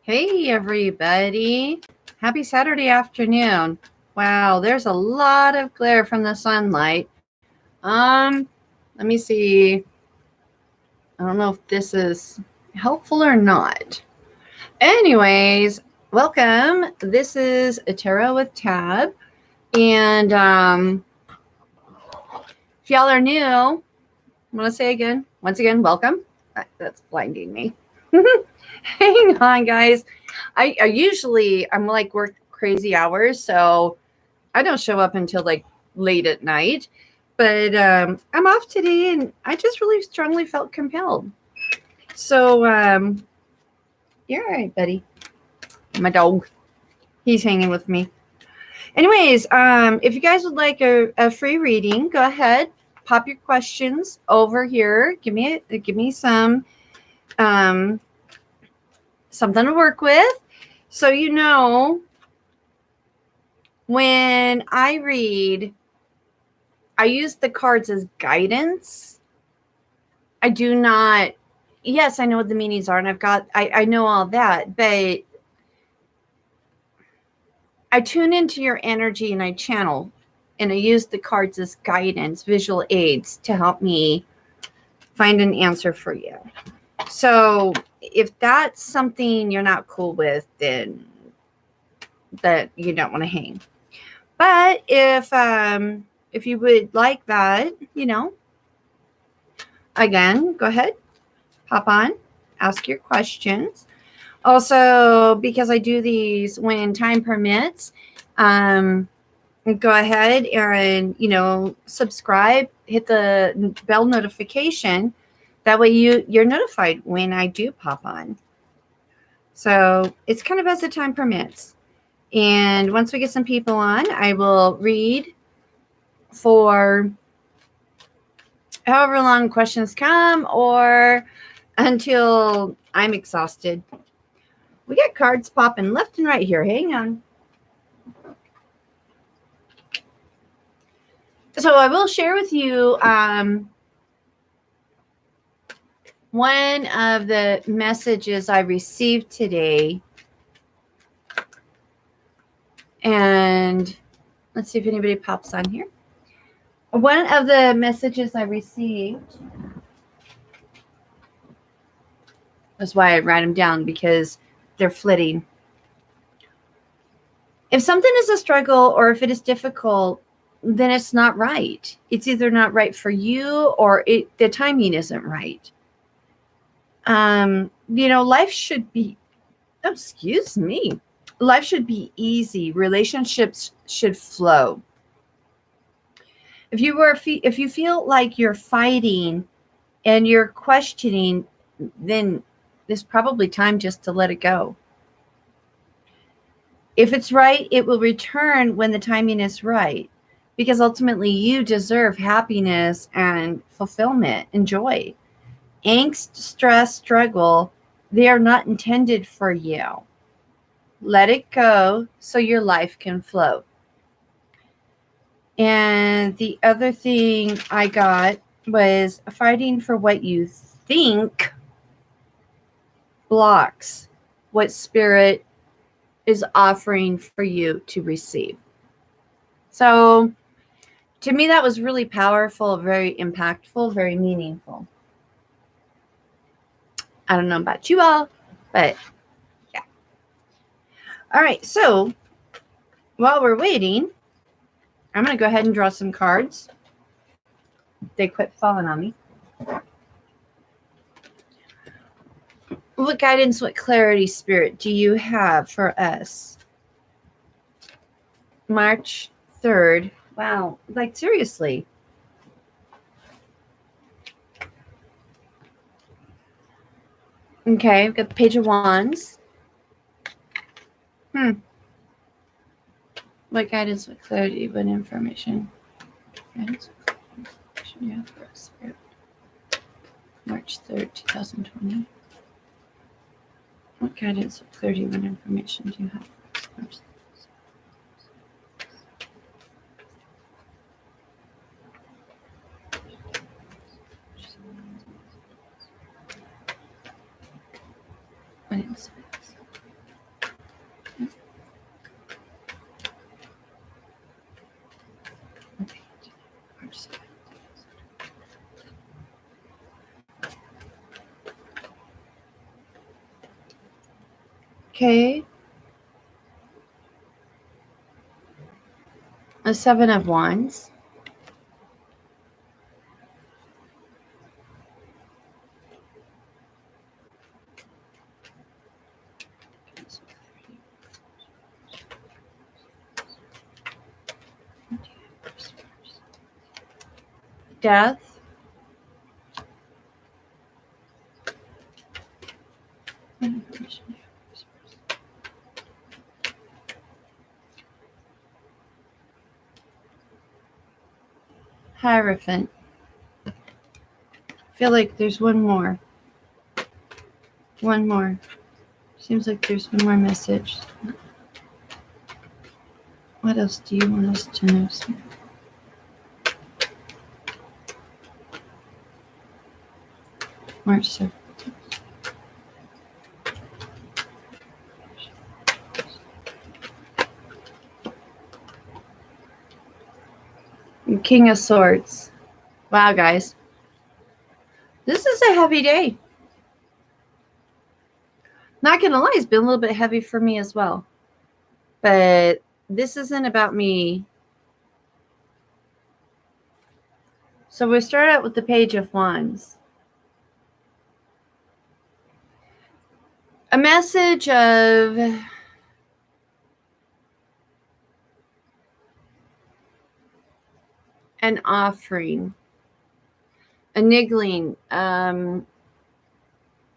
Hey, everybody. Happy Saturday afternoon. Wow, there's a lot of glare from the sunlight. Let me see. I don't know if this is helpful or not. Anyways, welcome. This is Tarot with Tab. And if y'all are new, I want to say once again, welcome. That's blinding me. Hang on, guys. I'm like work crazy hours, so I don't show up until like late at night. But I'm off today, and I just really strongly felt compelled. So you're all right, buddy. My dog, he's hanging with me. Anyways, if you guys would like a free reading, go ahead, pop your questions over here. Give me some something to work with. So when I read, I use the cards as guidance. I do not, yes, I know what the meanings are, and I know all that, but I tune into your energy and I channel, and I use the cards as guidance, visual aids to help me find an answer for you. So if that's something you're not cool with, then that you don't want to hang. But if you would like that, again, go ahead, pop on, ask your questions. Also, because I do these when time permits, go ahead and subscribe, hit the bell notification. That way you're notified when I do pop on. So it's kind of as the time permits. And once we get some people on, I will read for however long questions come or until I'm exhausted. We got cards popping left and right here. Hang on. So I will share with you one of the messages I received today. And let's see if anybody pops on here. One of the messages I received, that's why I write them down, because they're flitting. If something is a struggle or if it is difficult, then it's not right. It's either not right for you or the timing isn't right. Life should be, life should be easy. Relationships should flow. If you feel like you're fighting and you're questioning, then it's probably time just to let it go. If it's right, it will return when the timing is right, because ultimately you deserve happiness and fulfillment and joy. Angst, stress, struggle, they are not intended for you. Let it go so your life can flow. And the other thing I got was fighting for what you think blocks what spirit is offering for you to receive. So to me, that was really powerful, very impactful, very meaningful. I don't know about you all, but yeah. All right, so while we're waiting, I'm going to go ahead and draw some cards. They quit falling on me. What guidance, what clarity, spirit do you have for us? March 3rd. Wow, like seriously. Okay, I've got the Page of Wands. What guidance, what clarity, what information? Guidance, what information you have for us, spirit? March 3rd, 2020. What guidance, what clarity, what information do you have for us? What insights? Okay. A 7 of Wands. Death. Hierophant. I feel like there's one more. One more. Seems like there's one more message. What else do you want us to know? March 7th. King of Swords. Wow, guys. This is a heavy day. Not gonna lie, it's been a little bit heavy for me as well. But this isn't about me. So we start out with the Page of Wands. A message of an offering, a niggling,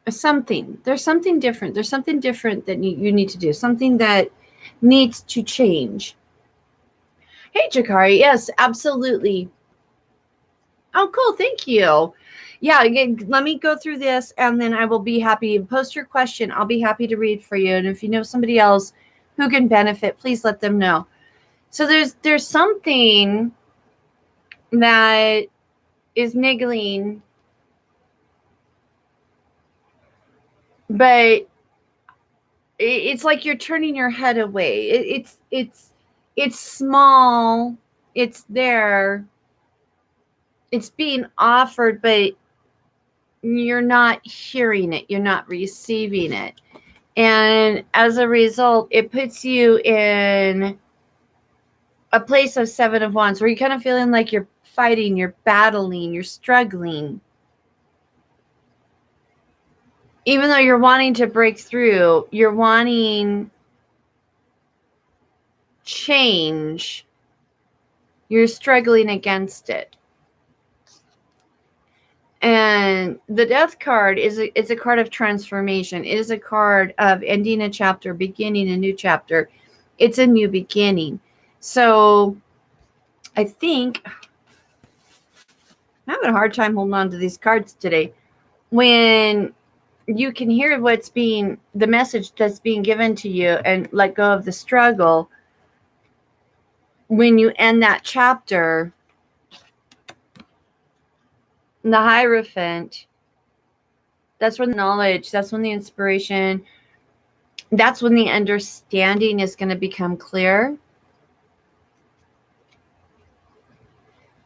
something. There's something different. There's something different that you need to do. Something that needs to change. Hey, Jakari. Yes, absolutely. Oh, cool. Thank you. Yeah, again, let me go through this and then I will be happy. Post your question. I'll be happy to read for you. And if you know somebody else who can benefit, please let them know. So there's something that is niggling, but it's like you're turning your head away. It's small. It's there. It's being offered, but you're not hearing it. You're not receiving it. And as a result, it puts you in a place of 7 of Wands where you're kind of feeling like you're fighting, you're battling, you're struggling. Even though you're wanting to break through, you're wanting change, you're struggling against it. And the Death card it's a card of transformation. It is a card of ending a chapter, beginning a new chapter. It's a new beginning. So I think I'm having a hard time holding on to these cards today. When you can hear the message that's being given to you and let go of the struggle, when you end that chapter, the Hierophant, that's when the knowledge, that's when the inspiration, that's when the understanding is going to become clear.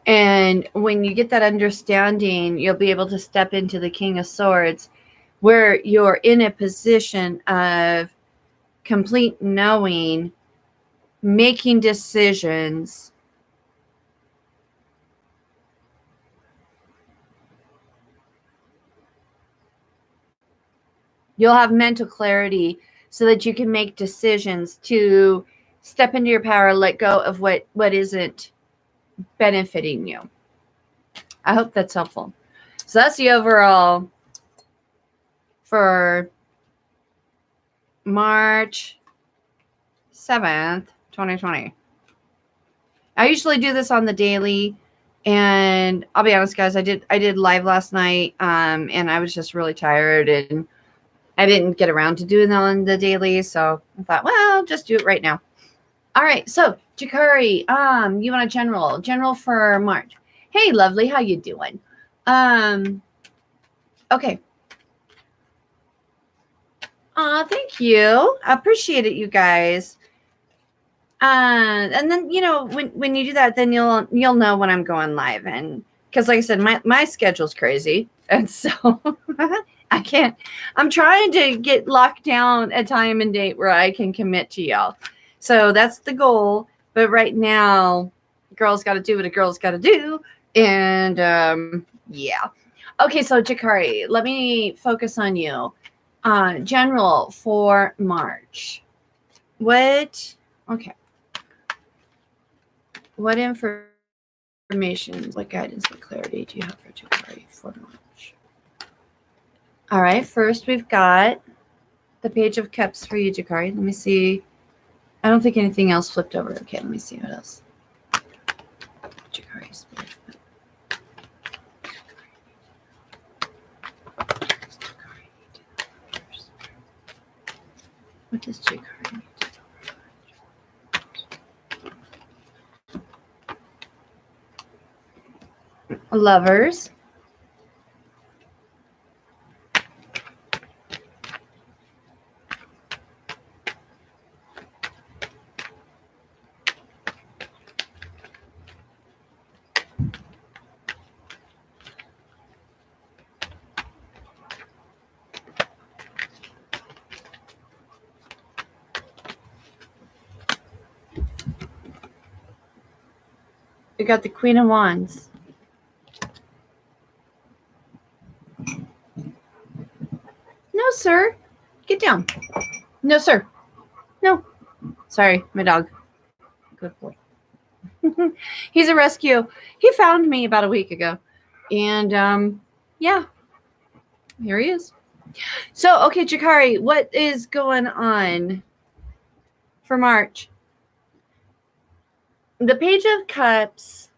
And when you get that understanding, you'll be able to step into the King of Swords, where you're in a position of complete knowing, making decisions, you'll have mental clarity so that you can make decisions to step into your power, let go of what isn't benefiting you. I hope that's helpful. So that's the overall for March 7th, 2020. I usually do this on the daily, and I'll be honest, guys, I did live last night, and I was just really tired, and I didn't get around to doing that on the daily, so I thought, well, I'll just do it right now. All right, so Jakari, you want a general for March? Hey, lovely, how you doing? Okay. Thank you. I appreciate it, you guys. And then when you do that, then you'll know when I'm going live and because like I said, my schedule's crazy. And so I can't, I'm trying to get locked down a time and date where I can commit to y'all. So that's the goal. But right now, girls got to do what a girl's got to do. And yeah. Okay, so Jakari, let me focus on you. General for March. What information, what guidance, what clarity do you have for Jakari for March? All right, first we've got the Page of Cups for you, Jakari. Let me see. I don't think anything else flipped over. Okay, let me see what else. Jakari Spirit. What does Jakari need to know? Lovers. We got the Queen of Wands. No, sir. Get down. No, sir. No. Sorry, my dog. Good boy. He's a rescue. He found me about a week ago. And yeah, here he is. So, okay, Jakari, what is going on for March? The Page of Cups.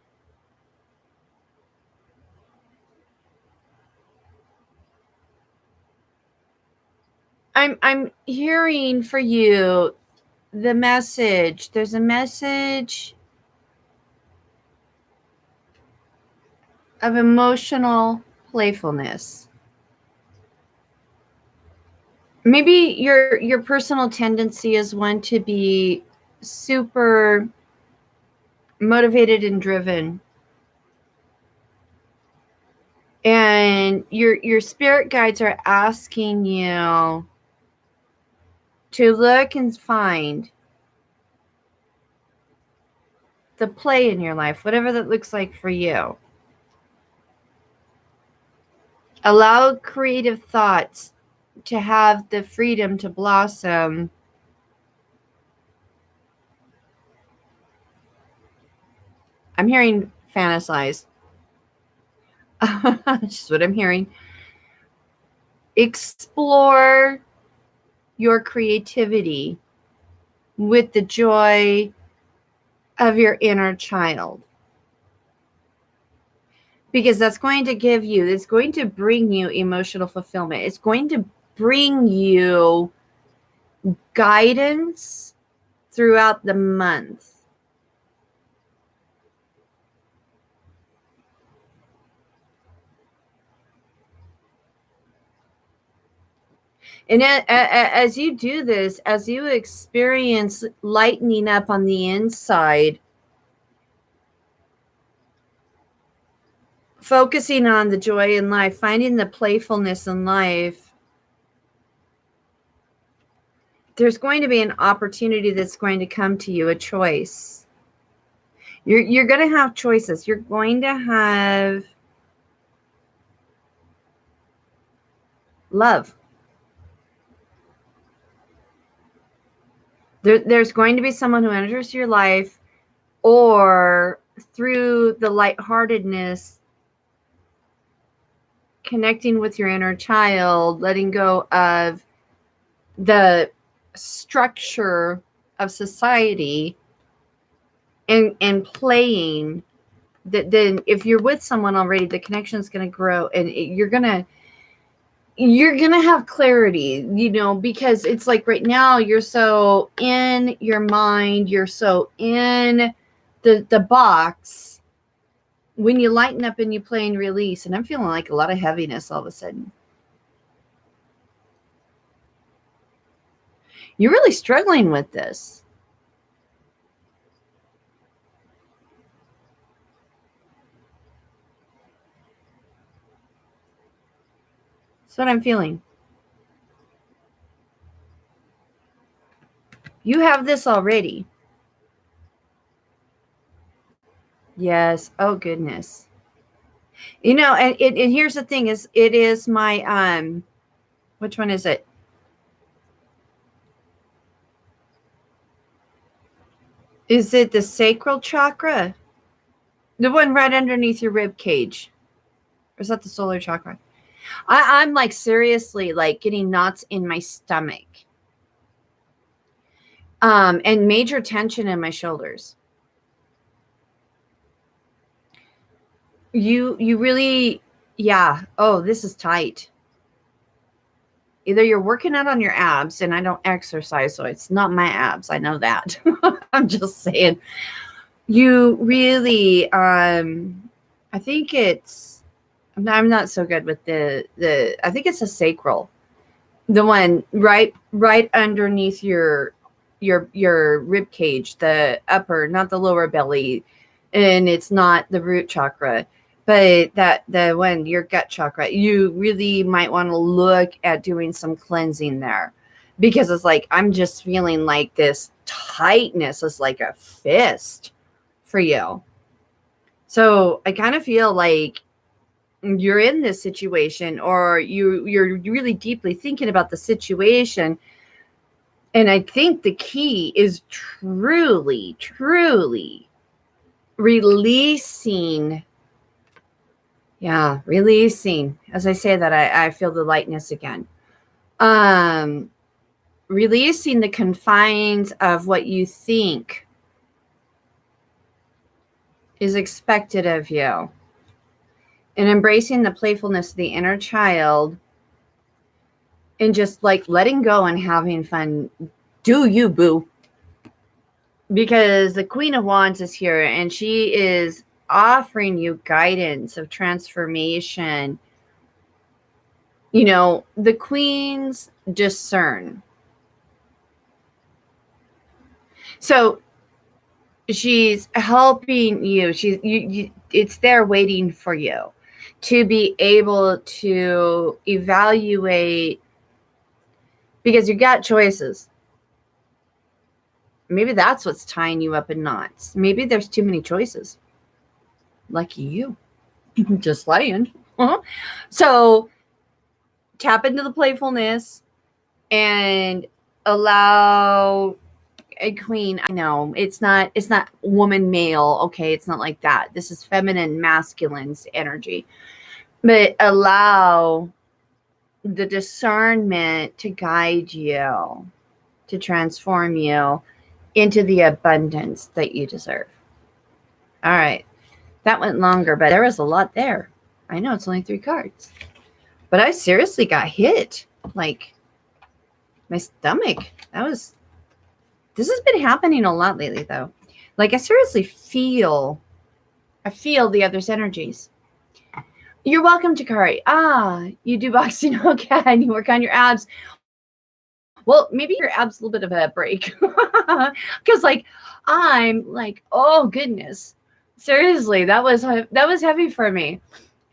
I'm hearing for you the message. There's a message of emotional playfulness. Maybe your personal tendency is one to be super motivated and driven. And your spirit guides are asking you to look and find the play in your life, whatever that looks like for you. Allow creative thoughts to have the freedom to blossom. I'm hearing fantasize. That's just what I'm hearing. Explore your creativity with the joy of your inner child. Because that's going to give you, it's going to bring you emotional fulfillment. It's going to bring you guidance throughout the month. And as you do this, as you experience lightening up on the inside, focusing on the joy in life, finding the playfulness in life, there's going to be an opportunity that's going to come to you, a choice. You're going to have choices. You're going to have love. There's going to be someone who enters your life, or through the lightheartedness, connecting with your inner child, letting go of the structure of society, and playing that. Then if you're with someone already, the connection is going to grow, and you're gonna have clarity, because it's like right now you're so in your mind, you're so in the box. When you lighten up and you play and release, and I'm feeling like a lot of heaviness all of a sudden. You're really struggling with this. That's what I'm feeling. You have this already. Yes. Oh goodness. You know, and here's the thing: is it is my which one is it? Is it the sacral chakra? The one right underneath your rib cage? Or is that the solar chakra? I'm like seriously like getting knots in my stomach. And major tension in my shoulders. You really, yeah. Oh, this is tight. Either you're working out on your abs, and I don't exercise, so it's not my abs. I know that. I'm just saying. You really, I think it's. I'm not so good with the. I think it's a sacral, the one right underneath your rib cage, the upper, not the lower belly, and it's not the root chakra, but that the one, your gut chakra. You really might want to look at doing some cleansing there, because it's like I'm just feeling like this tightness is like a fist for you. So I kind of feel like you're in this situation, or you're really deeply thinking about the situation. And I think the key is truly releasing. Yeah, releasing. As I say that, I feel the lightness again. Releasing the confines of what you think is expected of you, and embracing the playfulness of the inner child, and just like letting go and having fun. Do you, boo? Because the Queen of Wands is here, and she is offering you guidance of transformation. You know, the queens discern. So she's helping you. It's there waiting for you to be able to evaluate, because you got choices. Maybe that's what's tying you up in knots. Maybe there's too many choices. Lucky you. Just saying. So tap into the playfulness and allow a queen. I know it's not woman male. Okay. It's not like that. This is feminine masculine's energy, but allow the discernment to guide you, to transform you into the abundance that you deserve. All right. That went longer, but there was a lot there. I know it's only 3 cards, but I seriously got hit. Like my stomach. This has been happening a lot lately though. Like I seriously feel the other's energies. You're welcome, Jakari. You do boxing. Okay. And you work on your abs. Well, maybe your abs a little bit of a break. Because like I'm like, oh goodness. Seriously, that was heavy for me.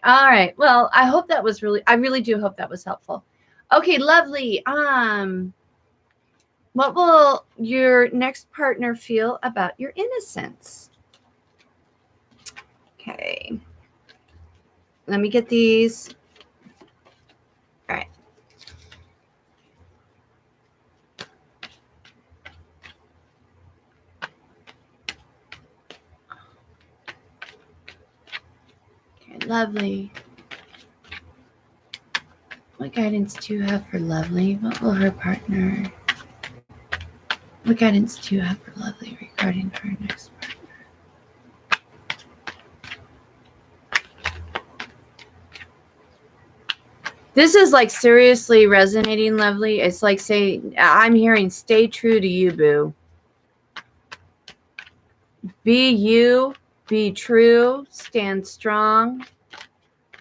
All right. Well, I really do hope that was helpful. Okay, lovely. What will your next partner feel about your innocence? Okay. Let me get these. All right. Okay, lovely. What guidance do you have for Lovely? What will her partner? What guidance do you have for Lovely regarding her next partner? This is like seriously resonating, Lovely. It's like saying, I'm hearing, stay true to you, boo. Be you, be true, stand strong.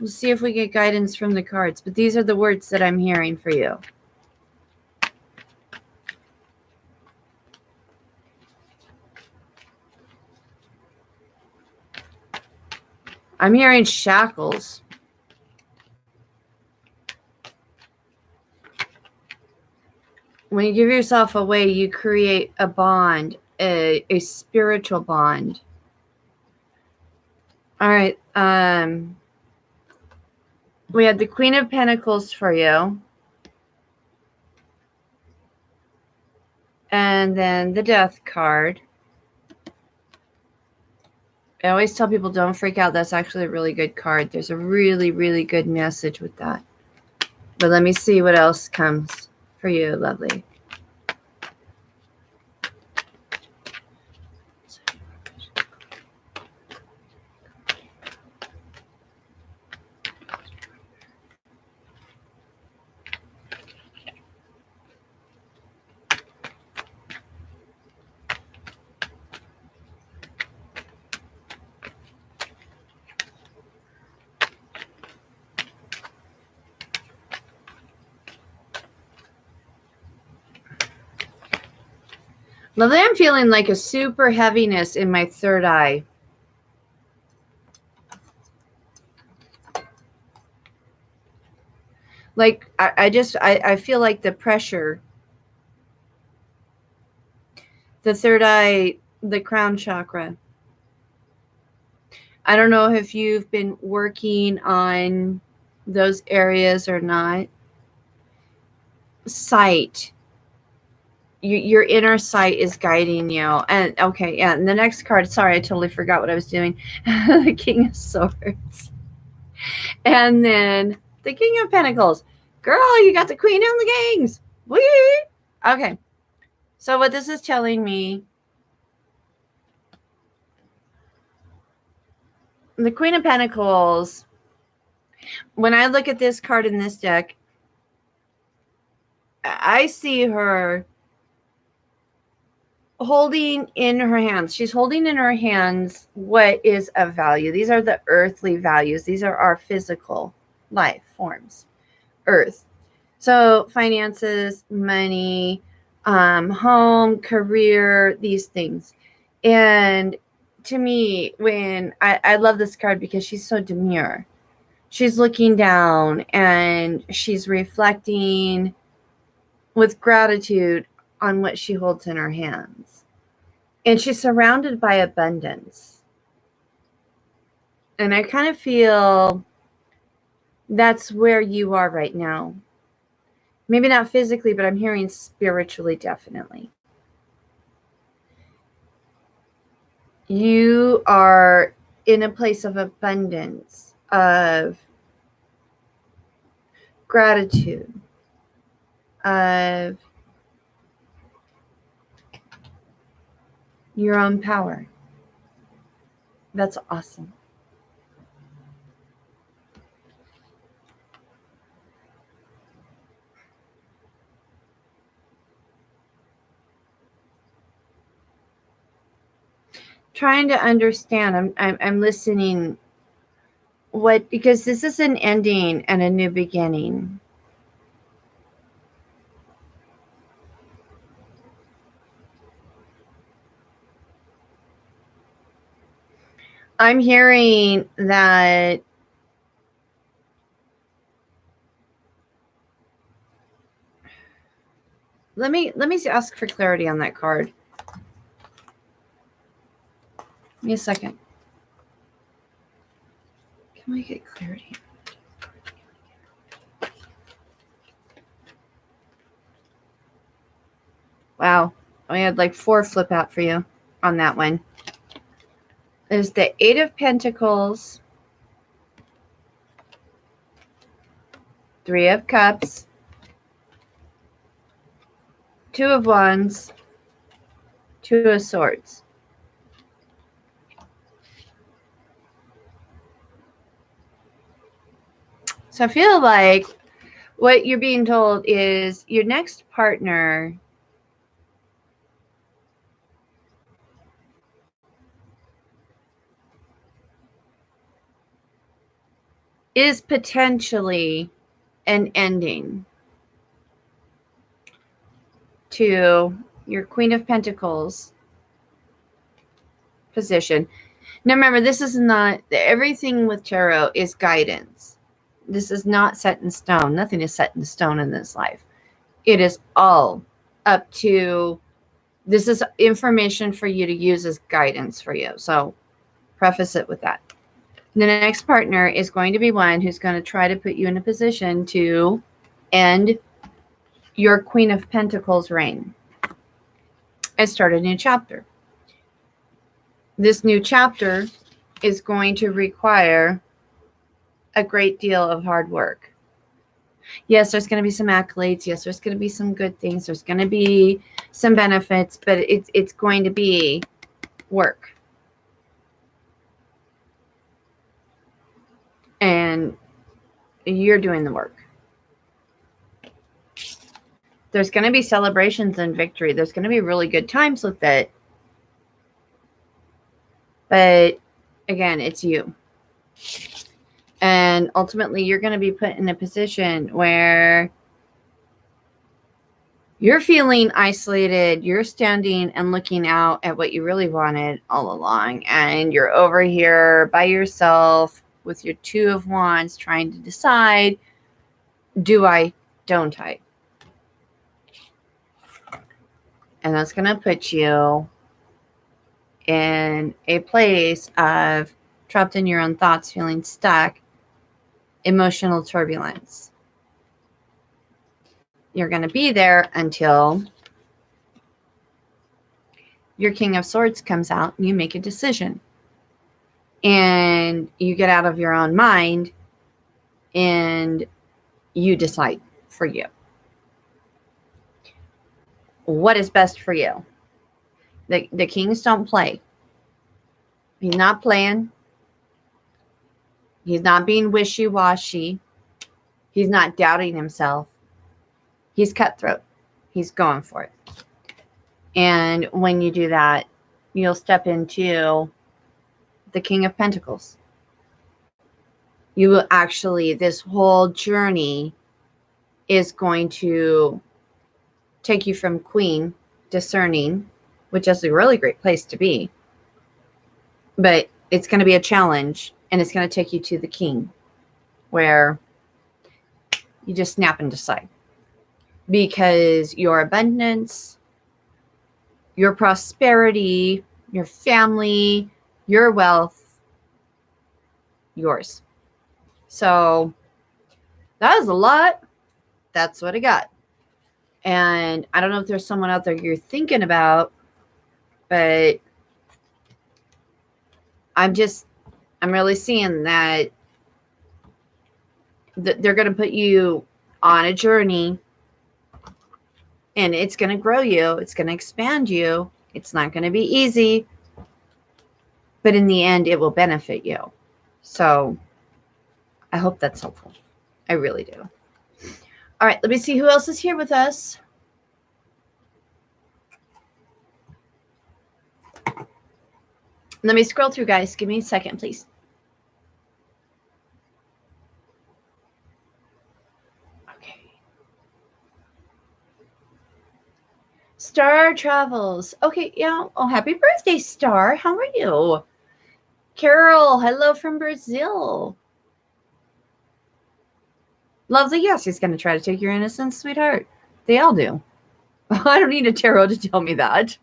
We'll see if we get guidance from the cards, but these are the words that I'm hearing for you. I'm hearing shackles. when you give yourself away, you create a bond, a spiritual bond. All right. We had the Queen of Pentacles for you. And then the Death card. I always tell people don't freak out. That's actually a really good card. There's a really, really good message with that. But let me see what else comes for you, lovely. Lovely, I'm feeling like a super heaviness in my third eye. Like, I feel like the pressure. The third eye, the crown chakra. I don't know if you've been working on those areas or not. Sight. Your inner sight is guiding you. And okay, yeah. And the next card, sorry, I totally forgot what I was doing. The King of Swords. And then the King of Pentacles. Girl, you got the Queen and the Kings. Whee! Okay. So what this is telling me, the Queen of Pentacles, when I look at this card in this deck, I see her holding in her hands. She's holding in her hands what is of value. These are the earthly values. These are our physical life forms, earth. So finances, money, home, career, these things. And to me, when I love this card because she's so demure. She's looking down and she's reflecting with gratitude on what she holds in her hands. And she's surrounded by abundance. And I kind of feel that's where you are right now. Maybe not physically, but I'm hearing spiritually, definitely. You are in a place of abundance, of gratitude, of your own power. That's awesome. Trying to understand. I'm listening. What, because this is an ending and a new beginning. I'm hearing that let me ask for clarity on that card. Give me a second. Can we get clarity? Wow. I had like 4 flip out for you on that one. There's the 8 of Pentacles, 3 of Cups, 2 of Wands, 2 of Swords. So I feel like what you're being told is your next partner is potentially an ending to your Queen of Pentacles position. Now remember, this is not, everything with tarot is guidance. This is not set in stone. Nothing is set in stone in this life. It is all up to, this is information for you to use as guidance for you. So preface it with that. The next partner is going to be one who's going to try to put you in a position to end your Queen of Pentacles reign and start a new chapter. This new chapter is going to require a great deal of hard work. Yes, there's going to be some accolades. Yes, there's going to be some good things. There's going to be some benefits, but it's going to be work. And you're doing the work. There's going to be celebrations and victory. There's going to be really good times with it. But again, it's you. And ultimately, you're going to be put in a position where you're feeling isolated. You're standing and looking out at what you really wanted all along. And you're over here by yourself with your Two of Wands trying to decide, do I, don't I? And that's going to put you in a place of trapped in your own thoughts, feeling stuck, emotional turbulence. You're going to be there until your King of Swords comes out and you make a decision. And you get out of your own mind and you decide for you. What is best for you? The kings don't play. He's not playing. He's not being wishy-washy. He's not doubting himself. He's cutthroat. He's going for it. And when you do that, you'll step into the King of Pentacles. You will actually, this whole journey is going to take you from Queen, discerning, which is a really great place to be. But it's going to be a challenge, and it's going to take you to the King, where you just snap and decide. Because your abundance, your prosperity, your family, your wealth, yours. So that is a lot. That's what I got. And I don't know if there's someone out there you're thinking about, but I'm really seeing that they're going to put you on a journey, and it's going to grow you. It's going to expand you. It's not going to be easy, but in the end, it will benefit you. So I hope that's helpful. I really do. All right, let me see who else is here with us. Let me scroll through, guys. Give me a second, please. Okay. Star Travels. Okay, yeah. Oh, happy birthday, Star. How are you? Carol, hello from Brazil. Lovely. Yes, he's going to try to take your innocence, sweetheart. They all do. I don't need a tarot to tell me that.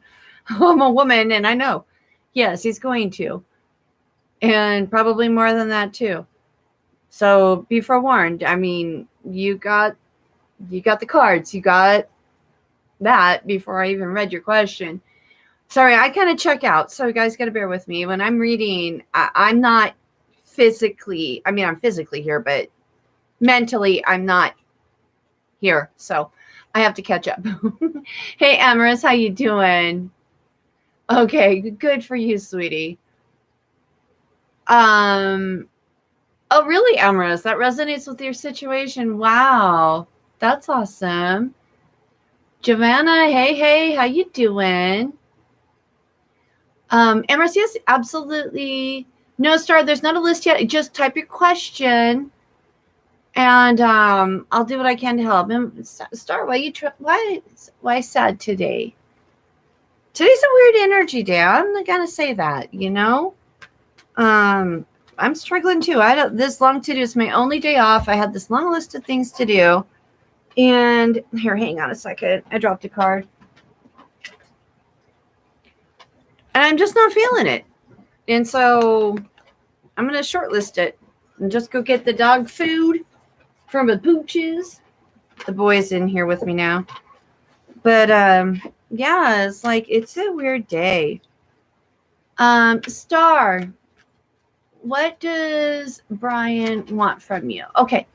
I'm a woman, and I know. Yes, he's going to. And probably more than that, too. So be forewarned. I mean, you got the cards. You got that before I even read your question. Sorry, I kind of check out. So you guys got to bear with me. When I'm reading, I'm not physically, I mean, I'm physically here, but mentally, I'm not here. So I have to catch up. Hey, Amaris, how you doing? Okay, good for you, sweetie. Oh, really, Amaris? That resonates with your situation. Wow, that's awesome. Giovanna, hey, how you doing? Amaris, yes, absolutely. No, Star, there's not a list yet. Just type your question. And I'll do what I can to help. Star, why sad today? Today's a weird energy day. I'm not gonna say that, you know. I'm struggling too. This long to do is my only day off. I had this long list of things to do, And here, hang on a second. I dropped a card. And I'm just not feeling it. And so I'm going to shortlist it and just go get the dog food from the pooches. The boy's in here with me now. But yeah, it's like it's a weird day. Star, what does Brian want from you? Okay.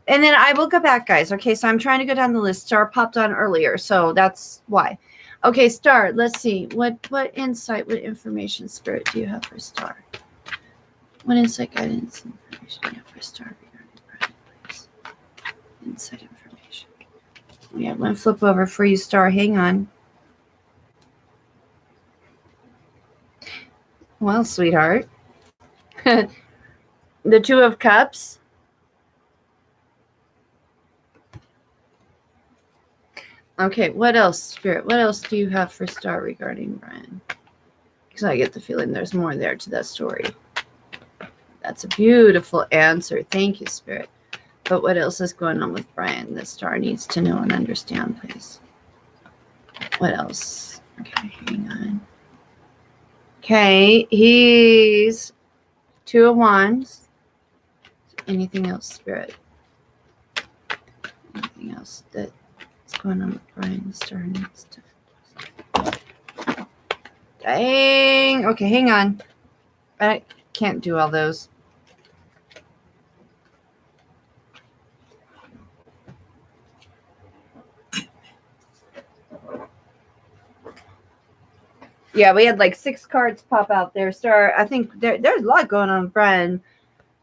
And then I will go back, guys. Okay, so I'm trying to go down the list. Star popped on earlier, so that's why. Okay, Star, let's see. What insight, what information, Spirit, do you have for Star? What insight, guidance, information do you have for Star regarding Brian, please? Insight information. Yeah, one flip over for you, Star. Hang on. Well, sweetheart. The Two of Cups. Okay, what else, Spirit? What else do you have for Star regarding Brian? Because I get the feeling there's more there to that story. That's a beautiful answer. Thank you, Spirit. But what else is going on with Brian that Star needs to know and understand, please? What else? Okay, hang on. Okay, he's Two of Wands. Anything else, Spirit? Anything else that's going on with Brian? Star needs to. Dang. Okay, hang on. I can't do all those. Yeah, we had like 6 cards pop out there. Star, I think there's a lot going on with Brian.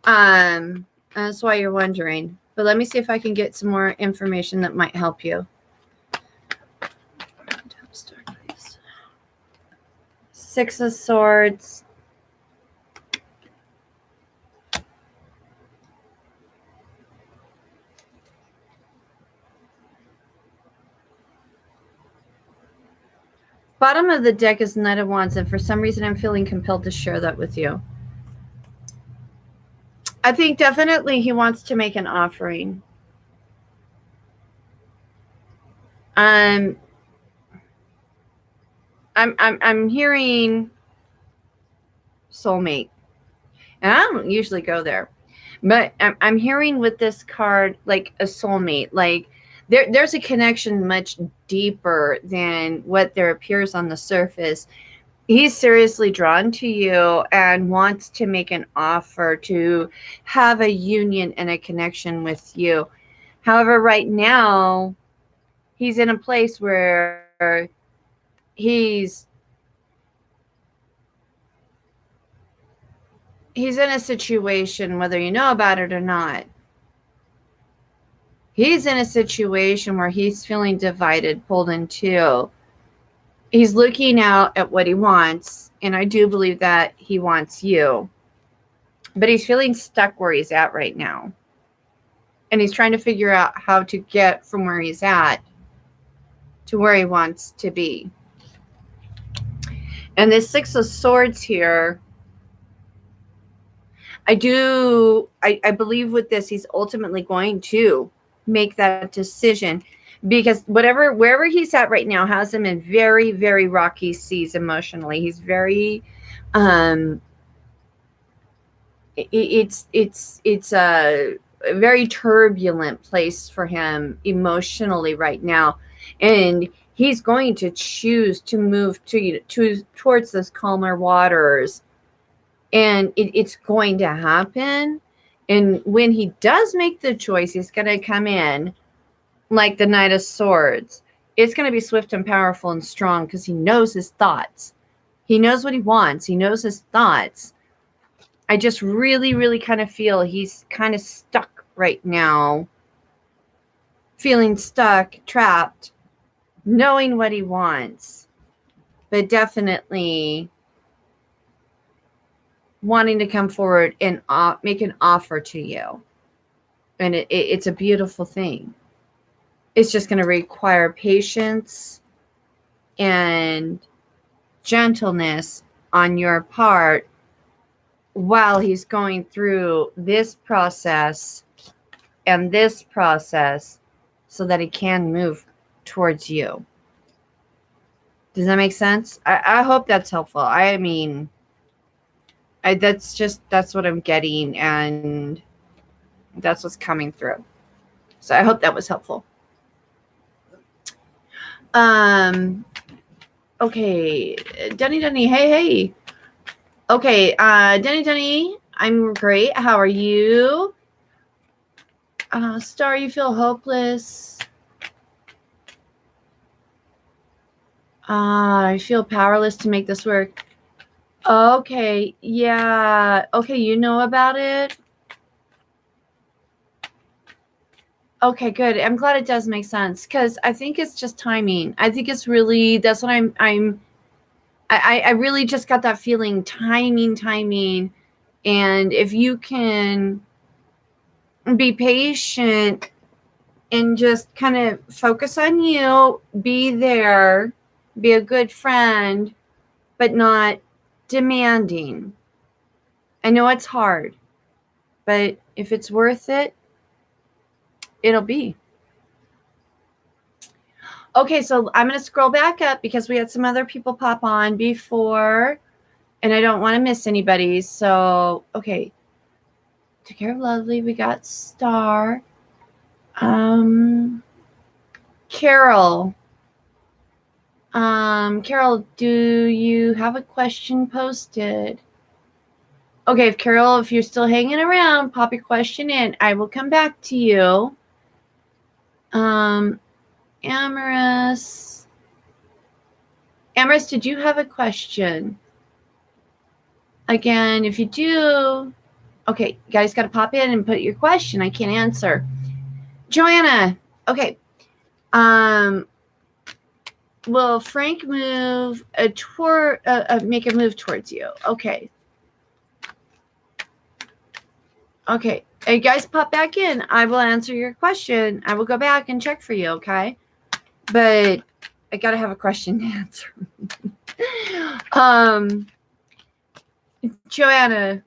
That's why you're wondering. But let me see if I can get some more information that might help you. Star, please. 6 of Swords. Bottom of the deck is Knight of Wands, and for some reason I'm feeling compelled to share that with you. I think definitely he wants to make an offering. I'm hearing soulmate, and I don't usually go there, but I'm hearing with this card like a soulmate, like there's a connection much deeper than what there appears on the surface. He's seriously drawn to you and wants to make an offer to have a union and a connection with you. However, right now, he's in a place where he's in a situation, whether you know about it or not. He's in a situation where he's feeling divided, pulled in two. He's looking out at what he wants, and I do believe that he wants you. But he's feeling stuck where he's at right now. And he's trying to figure out how to get from where he's at to where he wants to be. And this 6 of Swords here, I believe with this, he's ultimately going to make that decision, because wherever he's at right now has him in very, very rocky seas emotionally. He's very, it's a very turbulent place for him emotionally right now, and he's going to choose to move towards those calmer waters, and it's going to happen. And when he does make the choice, he's going to come in like the Knight of Swords. It's going to be swift and powerful and strong, because he knows his thoughts. He knows what he wants. He knows his thoughts. I just really, really kind of feel he's kind of stuck right now, feeling stuck, trapped, knowing what he wants, but definitely wanting to come forward and make an offer to you. And it's a beautiful thing. It's just going to require patience and gentleness on your part while he's going through this process and this process so that he can move towards you. Does that make sense? I hope that's helpful. I mean, that's what I'm getting, and that's what's coming through. So I hope that was helpful. Okay, Dunny, hey. Okay, Dunny, I'm great. How are you? Star, you feel hopeless. I feel powerless to make this work. Okay, yeah. Okay, you know about it? Okay, good. I'm glad it does make sense, because I think it's just timing. I think it's really, that's what I really just got that feeling, timing. And if you can be patient and just kind of focus on you, be there, be a good friend, but not demanding. I know it's hard, but if it's worth it, it'll be. Okay, so I'm going to scroll back up because we had some other people pop on before, and I don't want to miss anybody. So, okay. Take care of Lovely. We got Star. Carol. Carol, do you have a question posted? Okay, Carol, if you're still hanging around, pop your question in. I will come back to you. Amaris, did you have a question? Again, if you do, okay, you guys got to pop in and put your question. I can't answer. Joanna, okay. Will Frank move make a move towards you? Okay. Okay. Hey, guys, pop back in. I will answer your question. I will go back and check for you, okay? But I got to have a question to answer. Joanna.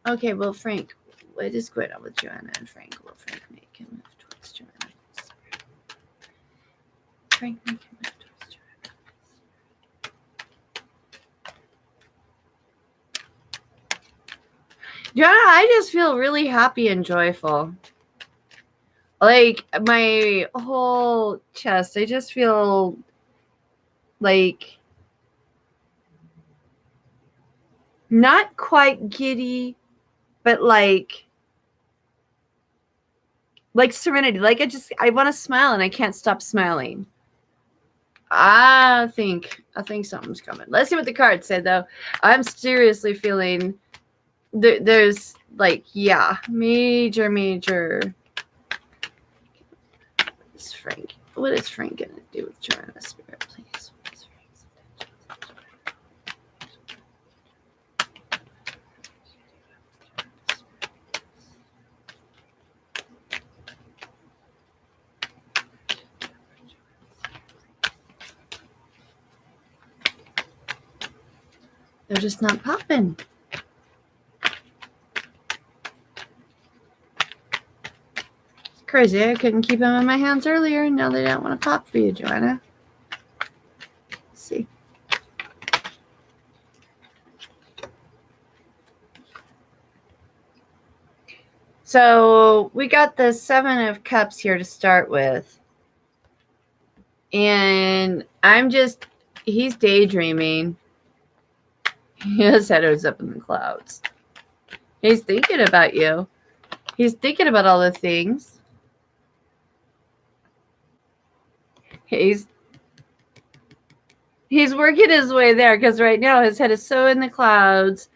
Okay, well, Frank, what is going on with Joanna and Frank? Will Frank make him move towards Joanna? Frank make him move towards Joanna. Joanna, I just feel really happy and joyful. Like, my whole chest, I just feel like not quite giddy, but like serenity. Like, I want to smile and I can't stop smiling. I think something's coming. Let's see what the cards say, though. I'm seriously feeling there's like, yeah, major. What is Frank gonna do with Joanna Spirit, please? They're just not popping. It's crazy. I couldn't keep them in my hands earlier, and now they don't want to pop for you, Joanna. Let's see. So we got the 7 of Cups here to start with. And he's daydreaming. His head is up in the clouds. He's thinking about you. He's thinking about all the things. He's working his way there, because right now his head is so in the clouds.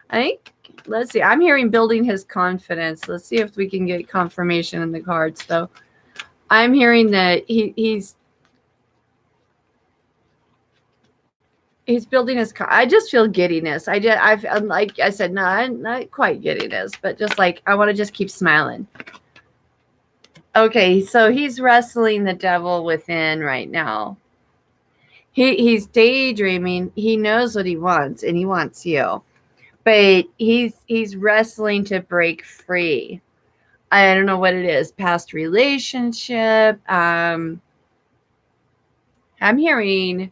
I think, let's see, I'm hearing building his confidence. Let's see if we can get confirmation in the cards, though. I'm hearing that he's building his car. I just feel giddiness. I'm like I said, not quite giddiness, but just like, I want to just keep smiling. Okay, so he's wrestling the devil within right now. He's daydreaming. He knows what he wants, and he wants you. But he's wrestling to break free. I don't know what it is. Past relationship. I'm hearing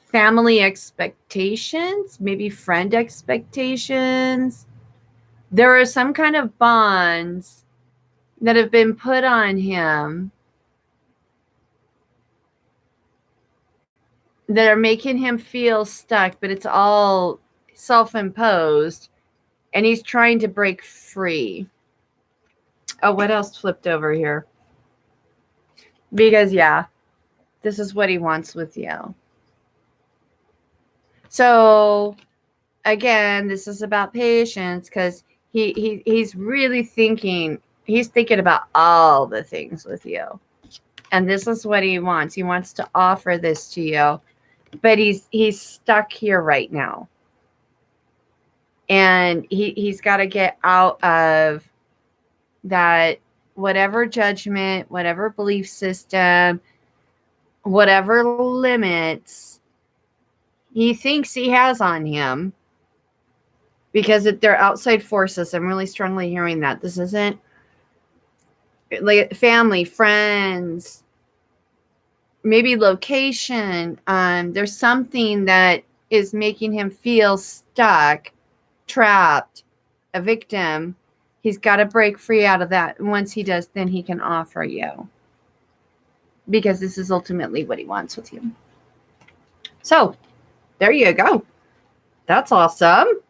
family expectations, maybe friend expectations. There are some kind of bonds that have been put on him that are making him feel stuck, but it's all self-imposed, and he's trying to break free. Oh, what else flipped over here? Because, yeah, this is what he wants with you. So, again, this is about patience, because he's really thinking, he's thinking about all the things with you. And this is what he wants. He wants to offer this to you, but he's stuck here right now. And he's got to get out of that, whatever judgment, whatever belief system, whatever limits he thinks he has on him, because they're outside forces. I'm really strongly hearing that. This isn't like family, friends, maybe location. There's something that is making him feel stuck, trapped, a victim. He's got to break free out of that. And once he does, then he can offer you, because this is ultimately what he wants with you. So there you go. That's awesome.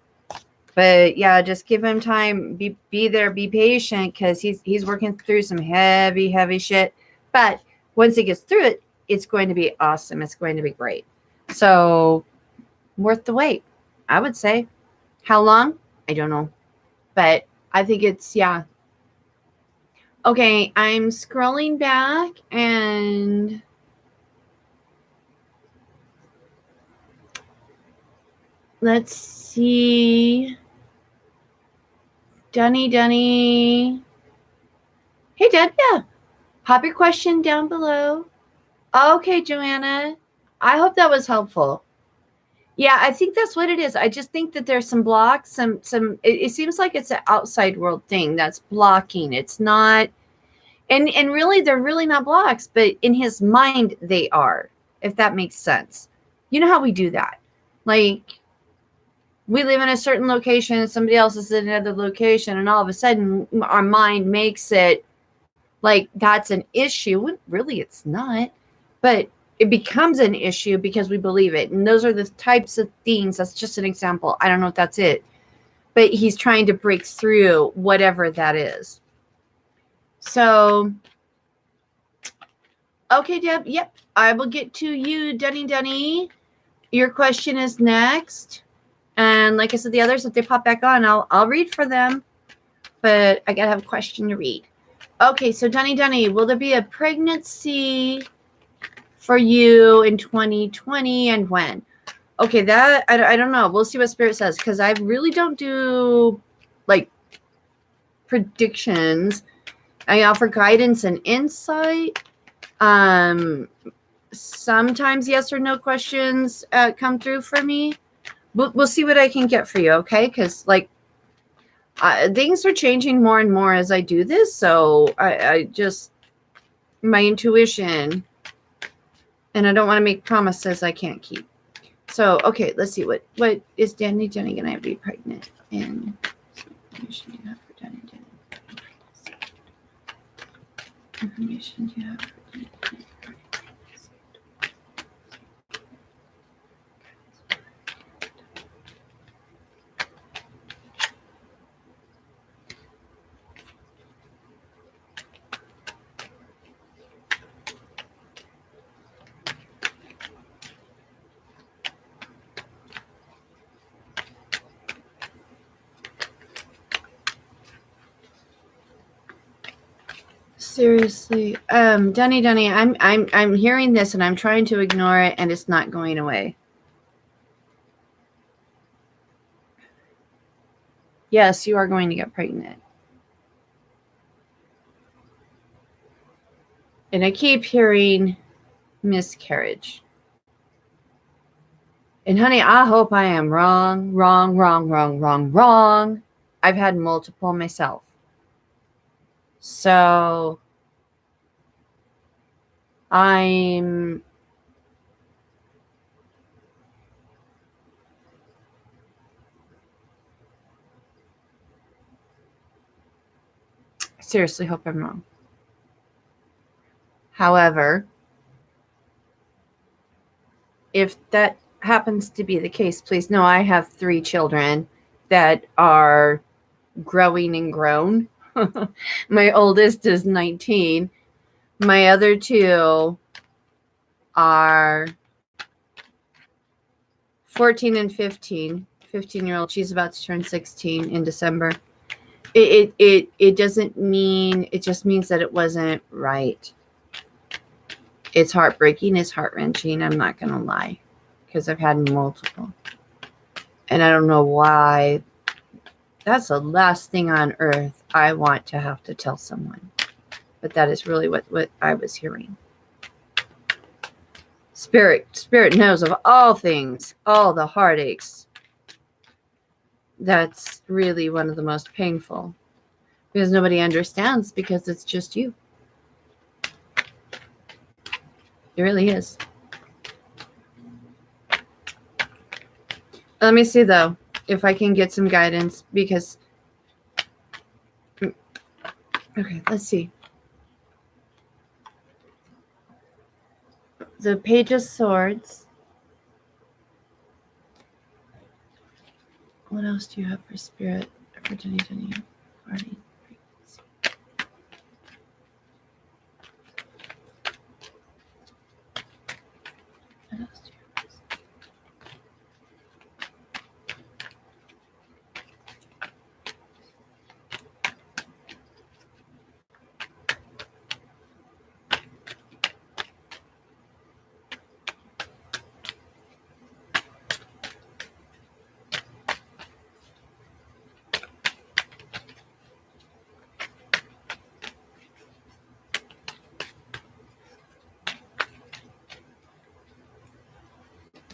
But yeah, just give him time. Be there. Be patient, because he's working through some heavy shit. But once he gets through it, it's going to be awesome. It's going to be great. So worth the wait, I would say. How long? I don't know. But I think it's, yeah. Okay, I'm scrolling back and let's see. Dunny. Hey, Deb, yeah. Pop your question down below. Okay, Joanna. I hope that was helpful. Yeah, I think that's what it is. I just think that there's some blocks, it seems like it's an outside world thing that's blocking. It's not, and really, they're really not blocks, but in his mind, they are, if that makes sense. You know how we do that? Like, we live in a certain location, and somebody else is in another location, and all of a sudden, our mind makes it like that's an issue. When really, it's not. But it becomes an issue because we believe it. And those are the types of things. That's just an example. I don't know if that's it. But he's trying to break through whatever that is. So, okay, Deb. Yep. I will get to you, Dunny. Your question is next. And like I said, the others, if they pop back on, I'll read for them. But I got to have a question to read. Okay, so Dunny, will there be a pregnancy for you in 2020, and when? Okay, that I don't know. We'll see what Spirit says, because I really don't do like predictions. I offer guidance and insight. Sometimes yes or no questions come through for me. We'll see what I can get for you, okay? Because like things are changing more and more as I do this, so I just, my intuition. And I don't want to make promises I can't keep. So, okay, let's see. What is Dunny going to be pregnant? And information do you have for Dunny? Information do you have for Dunny? Seriously, Dunny, I'm hearing this and I'm trying to ignore it, and it's not going away. Yes, you are going to get pregnant. And I keep hearing miscarriage. And honey, I hope I am wrong. I've had multiple myself. So I'm seriously hope I'm wrong. However, if that happens to be the case, please know I have 3 children that are growing and grown. My oldest is 19. My other 2 are 14 and 15. 15-year-old, she's about to turn 16 in December. It doesn't mean, it just means that it wasn't right. It's heartbreaking, it's heart-wrenching, I'm not gonna lie, because I've had multiple. And I don't know why. That's the last thing on earth I want to have to tell someone. But that is really what I was hearing. Spirit knows of all things, all the heartaches. That's really one of the most painful. Because nobody understands, because it's just you. It really is. Let me see, though, if I can get some guidance, because... Okay, let's see. The Page of Swords. What else do you have for Spirit for 2020? Party. What else do you have?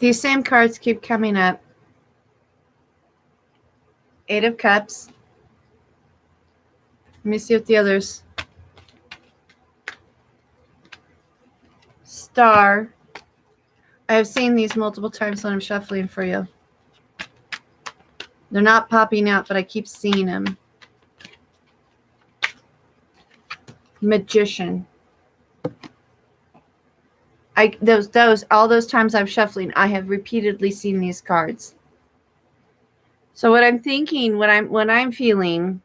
These same cards keep coming up. 8 of Cups. Let me see what the others. Star. I have seen these multiple times when I'm shuffling for you. They're not popping out, but I keep seeing them. Magician. All those times I'm shuffling, I have repeatedly seen these cards. So what I'm thinking, what I'm feeling,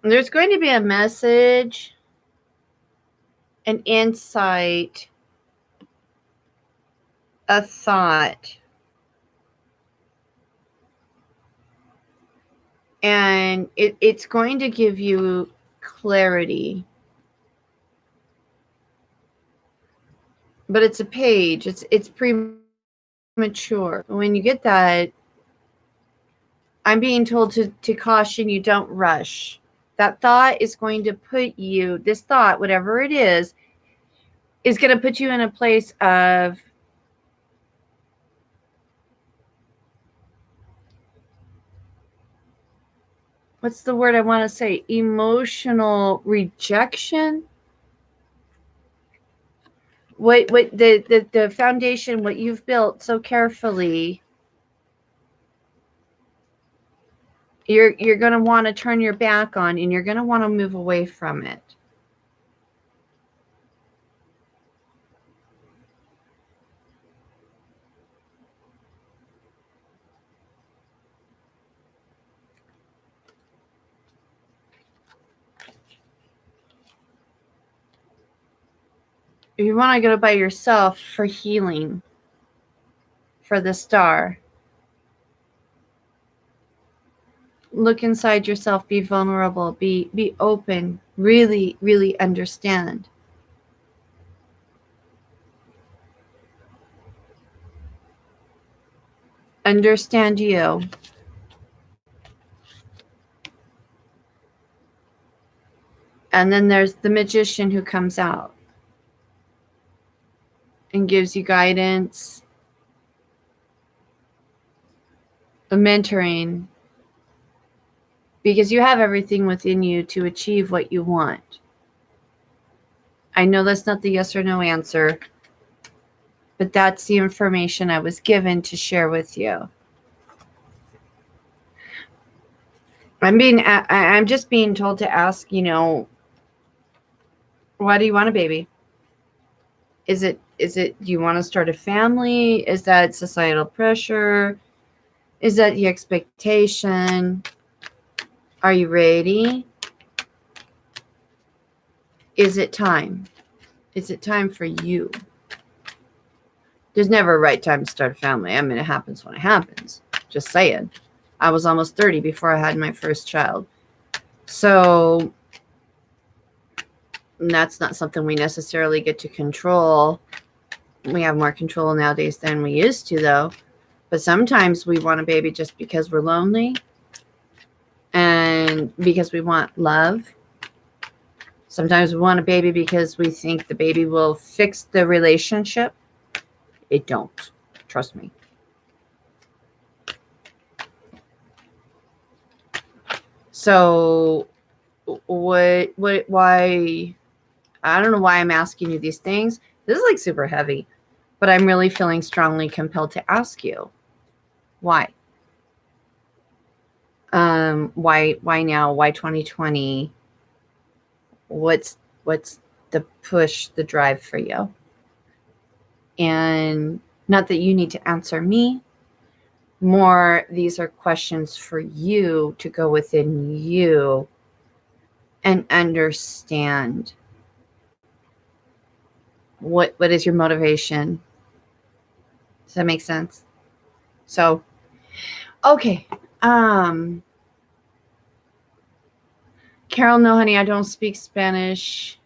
there's going to be a message, an insight, a thought, and it's going to give you clarity. But it's a page. It's premature. When you get that, I'm being told to caution you, don't rush. That thought is going to put you, this thought, whatever it is going to put you in a place of what's the word I want to say? Emotional rejection. What the foundation, what you've built so carefully, you're going to want to turn your back on, and you're going to want to move away from it. If you want to go by yourself for healing, for the Star, look inside yourself, be vulnerable, be open, really, really understand. Understand you. And then there's the magician who comes out and gives you guidance, the mentoring, because you have everything within you to achieve what you want. I know that's not the yes or no answer, but that's the information I was given to share with you. I'm just being told to ask, why do you want a baby? Is it, do you want to start a family? Is that societal pressure? Is that the expectation? Are you ready? Is it time? Is it time for you? There's never a right time to start a family. I mean, it happens when it happens. Just saying. I was almost 30 before I had my first child. So that's not something we necessarily get to control. We have more control nowadays than we used to, though. But sometimes we want a baby just because we're lonely and because we want love. Sometimes we want a baby because we think the baby will fix the relationship. It don't. Trust me. So why, I don't know why I'm asking you these things. This is like super heavy, but I'm really feeling strongly compelled to ask you. Why? Why now? Why 2020? What's the push, the drive for you? And not that you need to answer me. More, these are questions for you to go within you and understand what is your motivation. Does that make sense? So, okay. Carol, no, honey, I don't speak Spanish.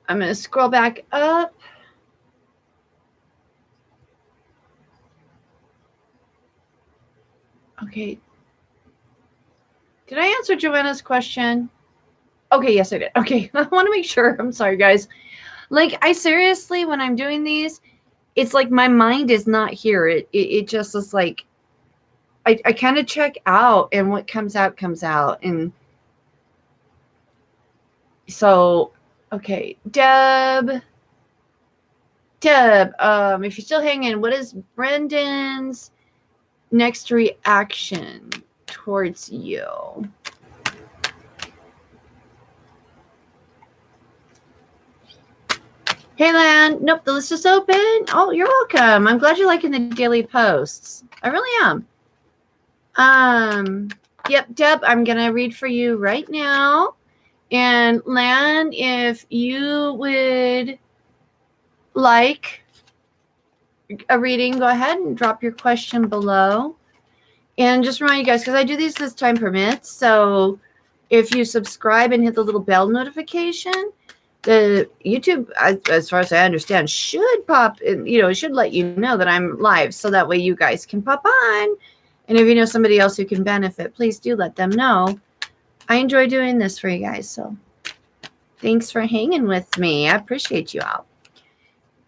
I'm going to scroll back up. Okay. Did I answer Joanna's question? Okay, yes, I did. Okay, I want to make sure. I'm sorry, guys. Like, I seriously, when I'm doing these, it's like my mind is not here. It just is like, I kind of check out, and what comes out comes out. And so, okay, Deb, if you're still hanging, what is Brendan's next reaction towards you? Hey, Lan. Nope, the list is open. Oh, you're welcome. I'm glad you're liking the daily posts. I really am. Yep, Deb, I'm going to read for you right now. And Lan, if you would like a reading, go ahead and drop your question below. And just remind you guys, because I do these as time permits. So if you subscribe and hit the little bell notification, the YouTube, as far as I understand, should pop, it should let you know that I'm live. So that way you guys can pop on. And if you know somebody else who can benefit, please do let them know. I enjoy doing this for you guys. So thanks for hanging with me. I appreciate you all.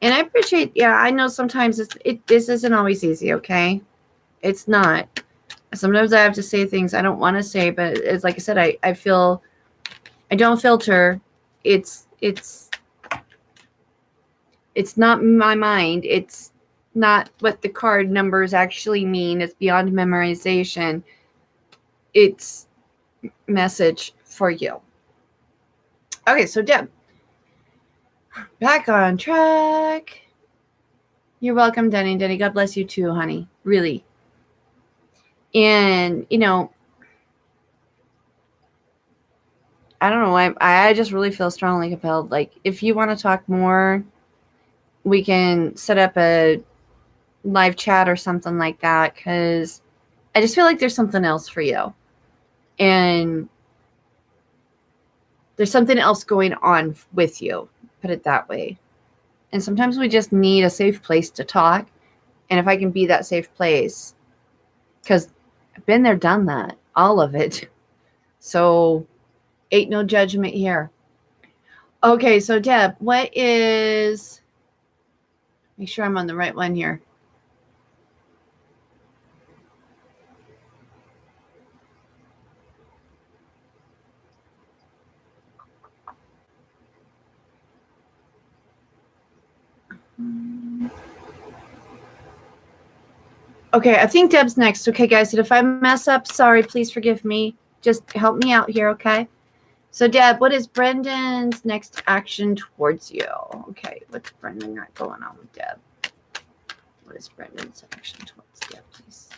And I appreciate, I know sometimes this isn't always easy, okay? It's not. Sometimes I have to say things I don't want to say, but it's like I said, I feel, I don't filter. It's not my mind. It's not what the card numbers actually mean. It's beyond memorization. It's message for you. Okay, so Deb, back on track. You're welcome, Denny. Denny, God bless you too, honey. Really. And, I don't know why. I just really feel strongly compelled. Like, if you want to talk more, we can set up a live chat or something like that, because I just feel like there's something else for you. And there's something else going on with you, put it that way. And sometimes we just need a safe place to talk. And if I can be that safe place, because I've been there, done that, all of it. So ain't no judgment here. Okay, so Deb, what is, make sure I'm on the right one here. Okay, I think Deb's next. Okay, guys, and if I mess up, sorry, please forgive me. Just help me out here, okay? So, Deb, what is Brendan's next action towards you? Okay, what's Brendan got going on with Deb? What is Brendan's action towards Deb, please?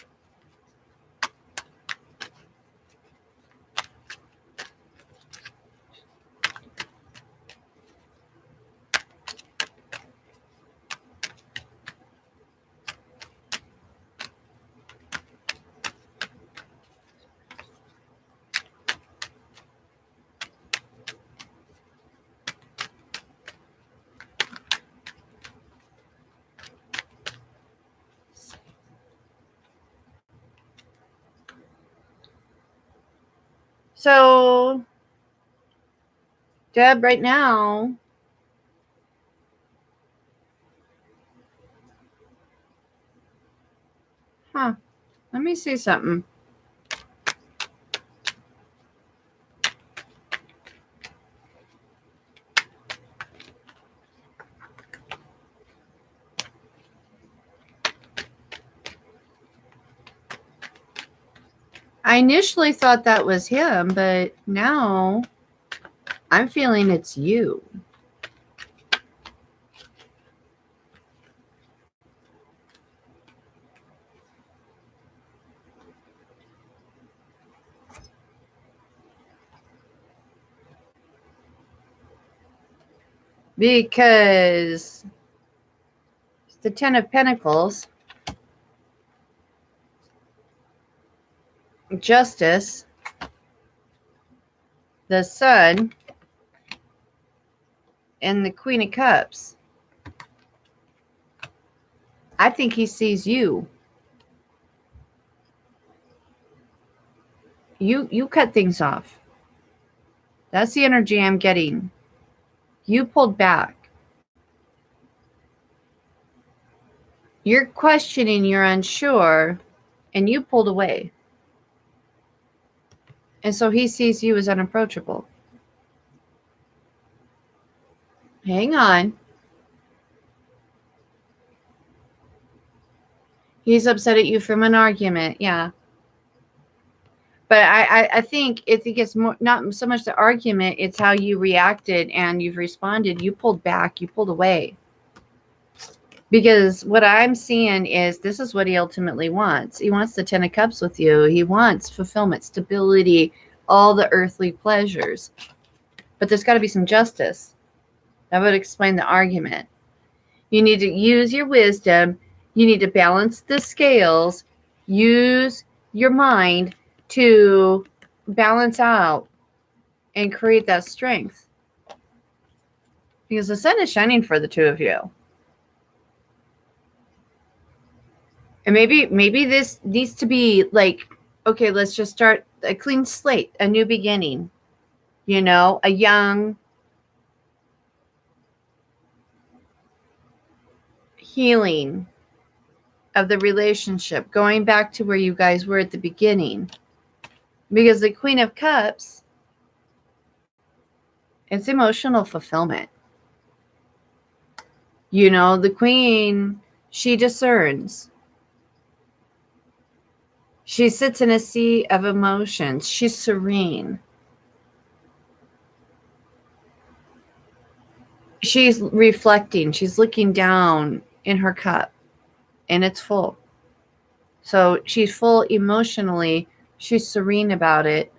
So, Deb, right now, let me see something. I initially thought that was him, but now I'm feeling it's you. Because it's the Ten of Pentacles, Justice, the Sun, and the Queen of Cups. I think he sees you. You cut things off. That's the energy I'm getting. You pulled back. You're questioning, you're unsure, and you pulled away. And so he sees you as unapproachable. Hang on. He's upset at you from an argument, yeah. But I think it's more not so much the argument, it's how you reacted and you've responded. You pulled back, you pulled away. Because what I'm seeing is this is what he ultimately wants. He wants the Ten of Cups with you. He wants fulfillment, stability, all the earthly pleasures. But there's got to be some justice. That would explain the argument. You need to use your wisdom. You need to balance the scales. Use your mind to balance out and create that strength. Because the sun is shining for the two of you. And maybe this needs to be like, okay, let's just start a clean slate, a new beginning. You know, a young healing of the relationship, going back to where you guys were at the beginning. Because the Queen of Cups, it's emotional fulfillment. You know, the Queen, she discerns. She sits in a sea of emotions. She's serene. She's reflecting. She's looking down in her cup, and it's full. So she's full emotionally. She's serene about it.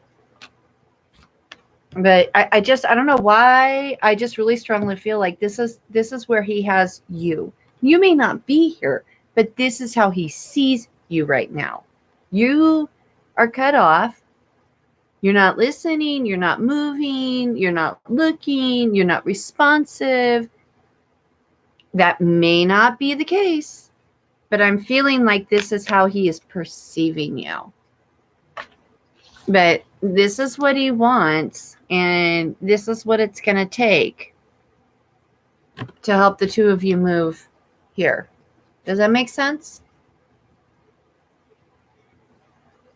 But I don't know why. I just really strongly feel like this is where he has you. You may not be here, but this is how he sees you right now. You are cut off. You're not listening. You're not moving. You're not looking. You're not responsive. That may not be the case, but I'm feeling like this is how he is perceiving you. But this is what he wants, and this is what it's going to take to help the two of you move here. Does that make sense?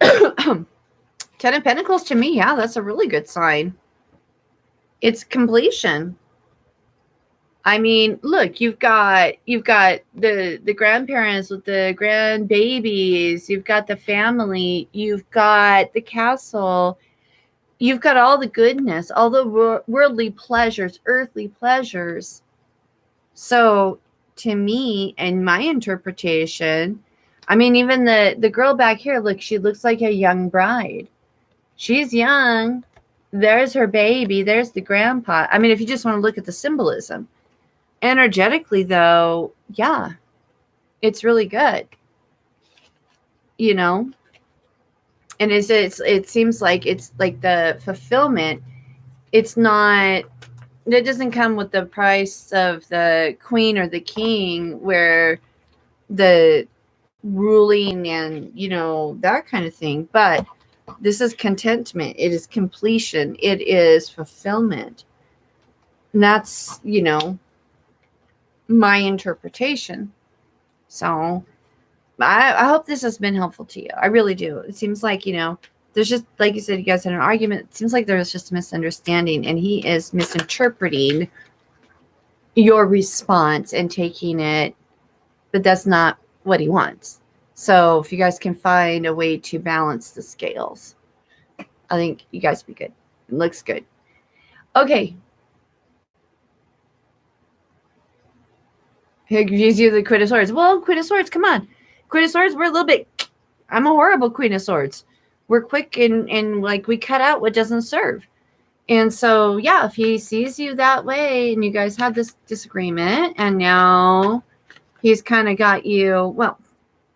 Ten of Pentacles to me, yeah, that's a really good sign. It's completion. I mean, look, you've got the grandparents with the grandbabies, you've got the family, you've got the castle, you've got all the goodness, all the worldly pleasures, earthly pleasures. So to me, and my interpretation, I mean, even the girl back here, look, she looks like a young bride. She's young. There's her baby. There's the grandpa. I mean, if you just want to look at the symbolism. Energetically, though, yeah, it's really good. You know? And it seems like it's like the fulfillment. It's not, it doesn't come with the price of the queen or the king where the ruling and, you know, that kind of thing. But this is contentment. It is completion. It is fulfillment. And that's, you know, my interpretation. So I hope this has been helpful to you. I really do. It seems like, you know, there's just, like you said, you guys had an argument. It seems like there was just a misunderstanding, and he is misinterpreting your response and taking it, but that's not what he wants. So if you guys can find a way to balance the scales, I think you guys will be good. It looks good. Okay. He gives you the Queen of Swords. Well, Queen of Swords, come on. Queen of Swords, we're a little bit, I'm a horrible Queen of Swords. We're quick and like we cut out what doesn't serve. And so, yeah, if he sees you that way and you guys have this disagreement and now he's kind of got you, well,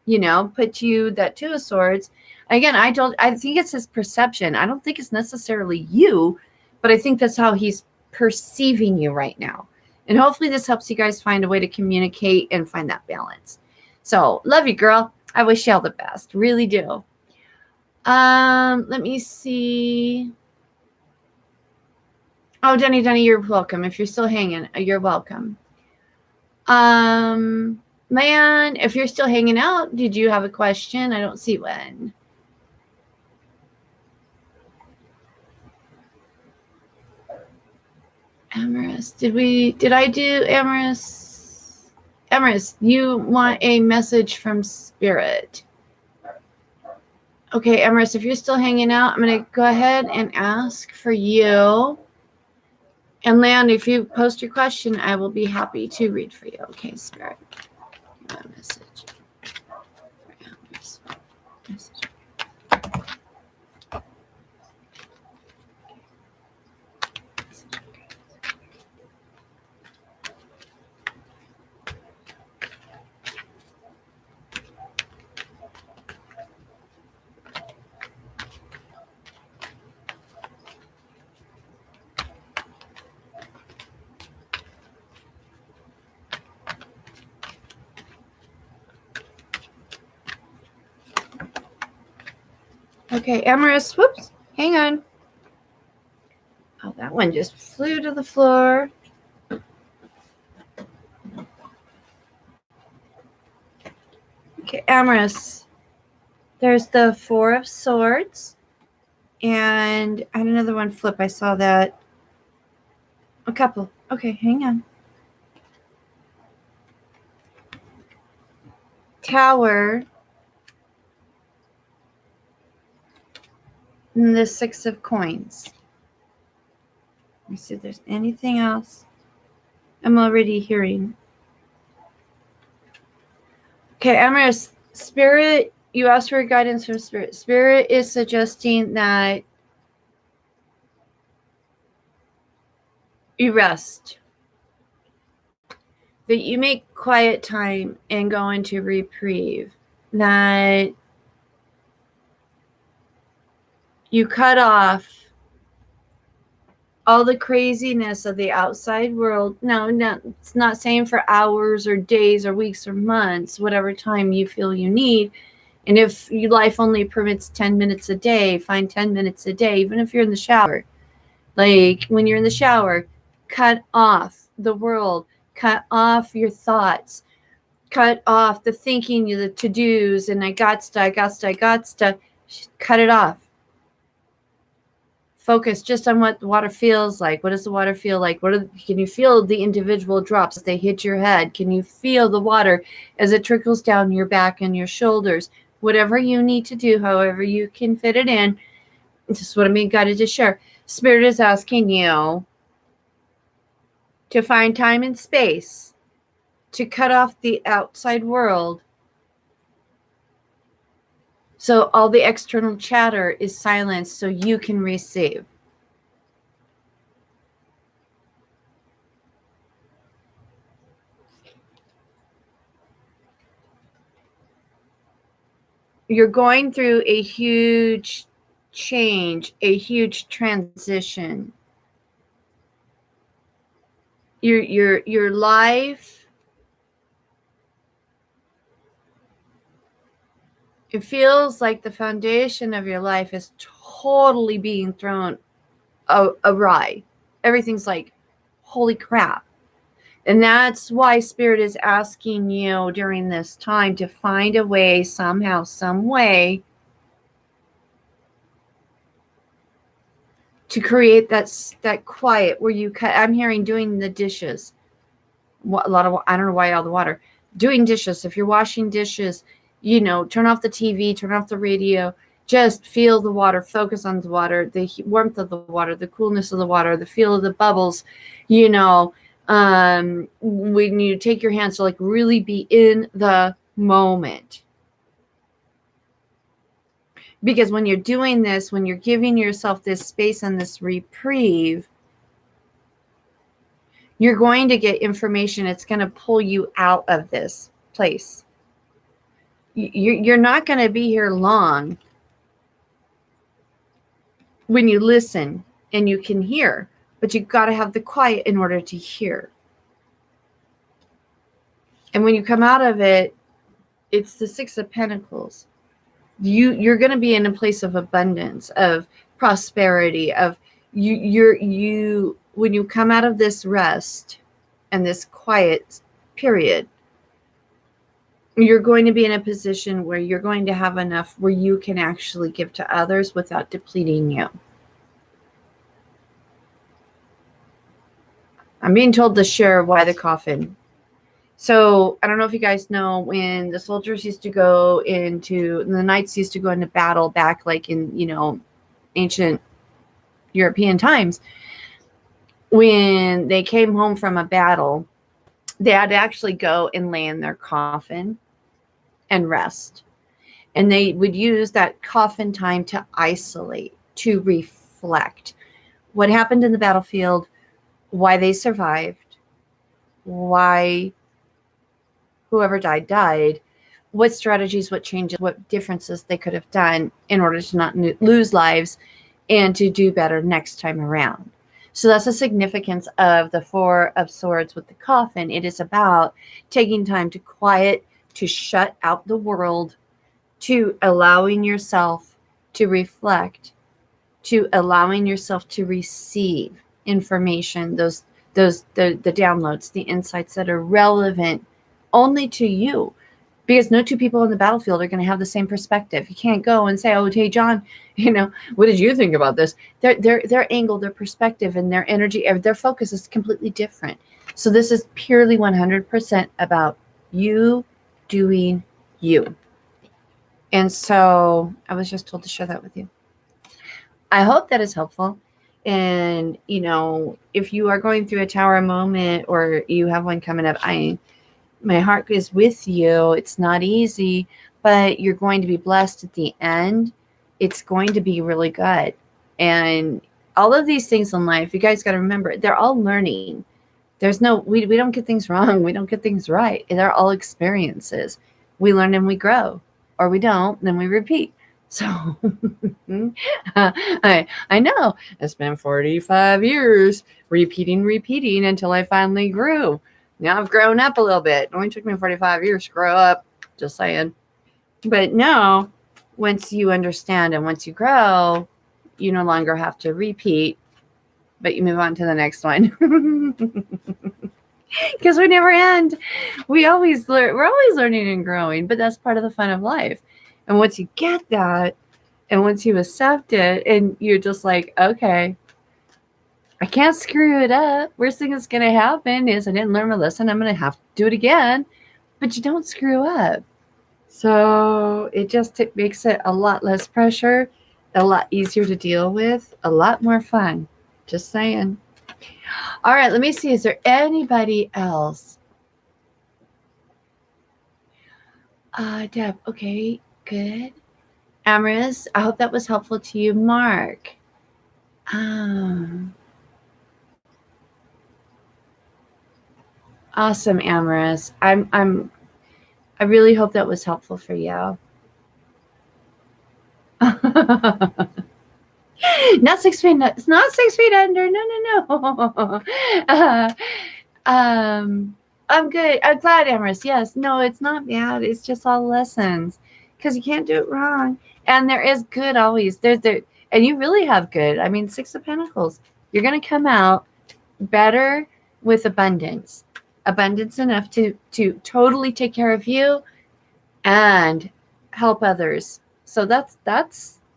you know, put you that Two of Swords. Again, I think it's his perception. I don't think it's necessarily you, but I think that's how he's perceiving you right now. And hopefully this helps you guys find a way to communicate and find that balance. So, love you, girl. I wish you all the best. Really do. Let me see. Oh, Denny, you're welcome. If you're still hanging, you're welcome. Man, if you're still hanging out, did you have a question? I don't see one. Amaris, did I do Amaris? Amaris, you want a message from Spirit. Okay, Amaris, if you're still hanging out, I'm going to go ahead and ask for you. And Leon, if you post your question, I will be happy to read for you. Okay, Spirit. Message. Message. Okay, Amaris, whoops, hang on. Oh, that one just flew to the floor. Okay, Amaris, there's the Four of Swords, and I had another one flip. I saw that. A couple. Okay, hang on. Tower. And the Six of Coins. Let me see if there's anything else I'm already hearing. Okay, Amaris, Spirit, you asked for guidance from Spirit. Spirit is suggesting that you rest, that you make quiet time and go into reprieve, that you cut off all the craziness of the outside world. No, it's not saying for hours or days or weeks or months, whatever time you feel you need. And if your life only permits 10 minutes a day, find 10 minutes a day, even if you're in the shower. Like when you're in the shower, cut off the world, cut off your thoughts, cut off the thinking, the to-dos, and I got to. Cut it off. Focus just on what the water feels like. What does the water feel like? Can you feel the individual drops as they hit your head? Can you feel the water as it trickles down your back and your shoulders? Whatever you need to do, however you can fit it in. This is what I'm being guided to share. Spirit is asking you to find time and space to cut off the outside world so all the external chatter is silenced so you can receive. You're going through a huge change, a huge transition. Your life, it feels like the foundation of your life is totally being thrown awry. Everything's like, holy crap. And that's why Spirit is asking you during this time to find a way, somehow, some way, to create that quiet where you cut. I'm hearing doing the dishes. I don't know why all the water. Doing dishes. If you're washing dishes, turn off the TV, turn off the radio. Just feel the water. Focus on the water, the warmth of the water, the coolness of the water, the feel of the bubbles. When you take your hands to like really be in the moment. Because when you're doing this, when you're giving yourself this space and this reprieve, you're going to get information. It's going to pull you out of this place. You're not going to be here long when you listen and you can hear, but you've got to have the quiet in order to hear. And when you come out of it, it's the Six of Pentacles. You're going to be in a place of abundance, of prosperity, of you when you come out of this rest and this quiet period, you're going to be in a position where you're going to have enough where you can actually give to others without depleting you. I'm being told to share why the coffin. So I don't know if you guys know, when the soldiers used to go into, the knights used to go into battle back like in, ancient European times, when they came home from a battle, they had to actually go and lay in their coffin and rest. And they would use that coffin time to isolate, to reflect what happened in the battlefield, why they survived, why whoever died, what strategies, what changes, what differences they could have done in order to not lose lives and to do better next time around. So that's the significance of the Four of Swords with the coffin. It is about taking time to quiet, to shut out the world, to allowing yourself to reflect, to allowing yourself to receive information, the downloads, the insights that are relevant only to you, because no two people on the battlefield are going to have the same perspective. You can't go and say, "Oh, hey, John, what did you think about this?" Their angle, their perspective, and their energy, their focus is completely different. So this is purely 100% about you doing you. And so I was just told to share that with you. I hope that is helpful. And, if you are going through a tower moment or you have one coming up, my heart is with you. It's not easy, but you're going to be blessed at the end. It's going to be really good. And all of these things in life, you guys got to remember, they're all learning. There's we don't get things wrong. We don't get things right. They're all experiences. We learn and we grow, or we don't, then we repeat. So I know it's been 45 years repeating until I finally grew. Now I've grown up a little bit. It only took me 45 years to grow up. Just saying. But no, once you understand and once you grow, you no longer have to repeat, but you move on to the next one. Because we never end. We always learn. We're always learning and growing, but that's part of the fun of life. And once you get that, and once you accept it, and you're just like, okay, I can't screw it up. Worst thing that's going to happen is I didn't learn my lesson. I'm going to have to do it again. But you don't screw up. So it makes it a lot less pressure, a lot easier to deal with, a lot more fun. Just saying. All right, let me see. Is there anybody else? Deb, okay, good. Amaris, I hope that was helpful to you. Mark. Awesome, Amaris. I really hope that was helpful for you. Not 6 feet. It's not 6 feet under. No. I'm good. I'm glad, Amaris. Yes. No, it's not bad. It's just all lessons because you can't do it wrong. And there is good always. There's there, and you really have good. I mean, 6 of Pentacles. You're going to come out better with abundance enough to totally take care of you and help others. So that's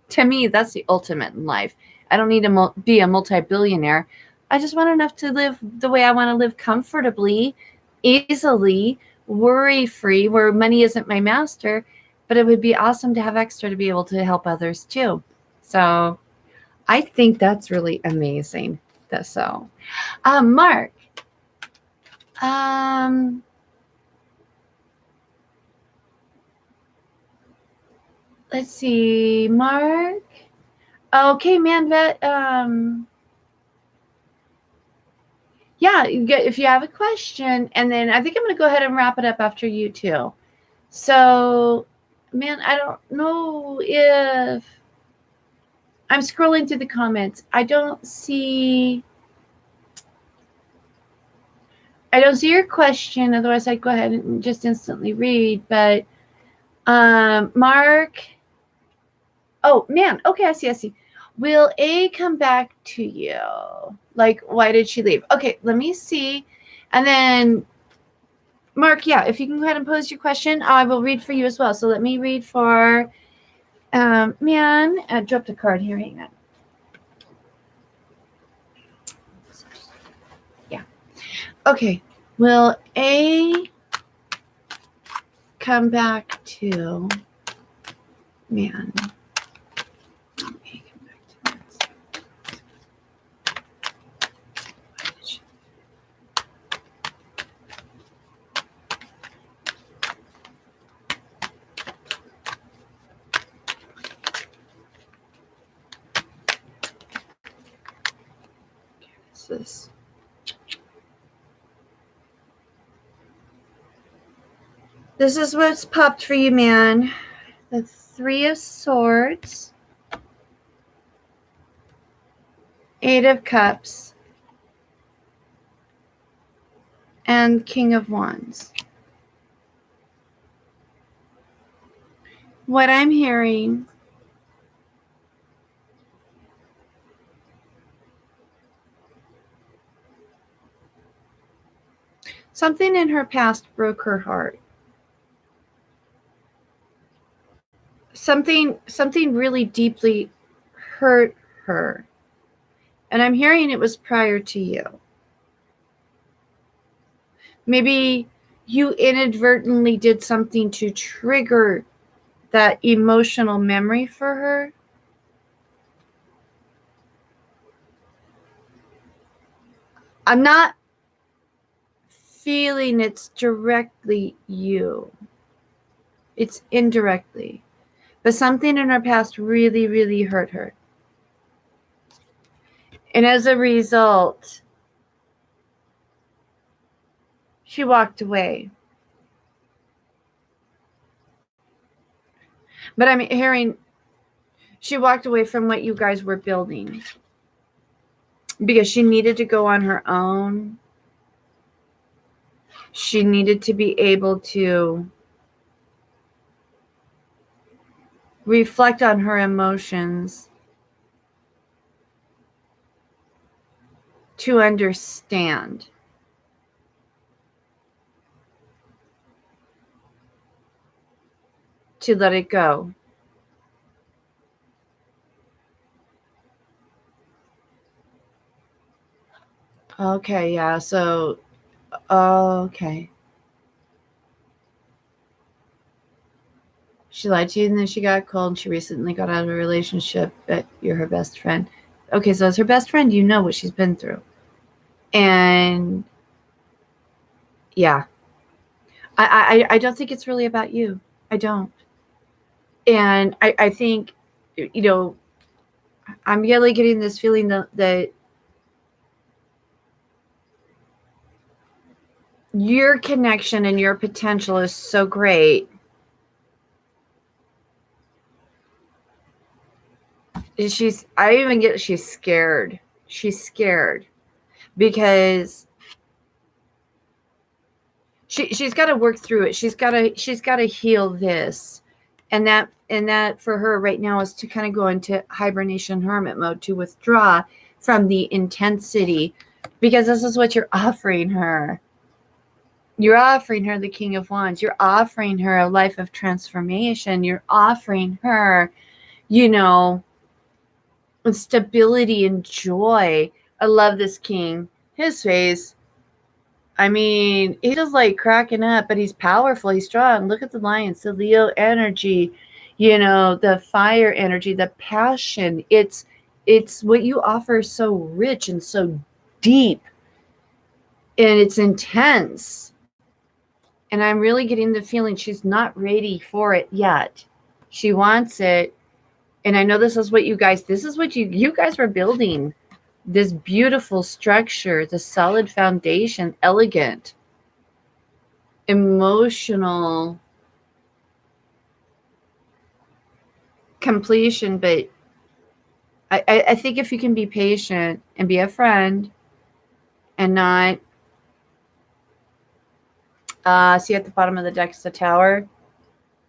to me, that's the ultimate in life. I don't need to be a multi-billionaire. I just want enough to live the way I want to live, comfortably, easily, worry-free, where money isn't my master. But it would be awesome to have extra to be able to help others too. So I think that's really amazing. So, Mark, let's see, Mark. Okay, Manvet. Yeah, if you have a question, and then I think I'm going to go ahead and wrap it up after you too. So, man, I don't know if I'm scrolling through the comments. I don't see your question. Otherwise, I'd go ahead and just instantly read. But Mark. Oh, man. Okay, I see. Will A come back to you? Like, why did she leave? Okay, let me see. And then, Mark, yeah, if you can go ahead and pose your question, I will read for you as well. So let me read for, man, I dropped a card here. Hang on. Yeah. Okay. Will A come back to man? This is what's popped for you, man. The 3 of Swords, 8 of Cups, and King of Wands. What I'm hearing, something in her past broke her heart. Something really deeply hurt her. And I'm hearing it was prior to you. Maybe you inadvertently did something to trigger that emotional memory for her. I'm not feeling it's directly you. It's indirectly. But something in her past really, really hurt her. And as a result, she walked away. But I'm hearing she walked away from what you guys were building because she needed to go on her own. She needed to be able to reflect on her emotions, to understand. To let it go. Okay, yeah. So, okay. She lied to you and then she got cold and she recently got out of a relationship, but you're her best friend. Okay, so as her best friend, you know what she's been through. And yeah, I don't think it's really about you. I don't. And I think, you know, I'm really getting this feeling that your connection and your potential is so great. I even get she's scared. She's scared because she's got to work through it. She's got to heal this. And that for her right now is to kind of go into hibernation hermit mode, to withdraw from the intensity, because this is what you're offering her. You're offering her the King of Wands. You're offering her a life of transformation. You're offering her, you know, stability and joy. I love this king. His face, I mean, he's just like cracking up, but he's powerful. He's strong. Look at the lions, the Leo energy, you know, the fire energy, the passion. It's what you offer is so rich and so deep, and it's intense. And I'm really getting the feeling she's not ready for it yet. She wants it. And I know this is what you guys were building, this beautiful structure, the solid foundation, elegant, emotional completion. But I think if you can be patient and be a friend and not see at the bottom of the deck is the tower.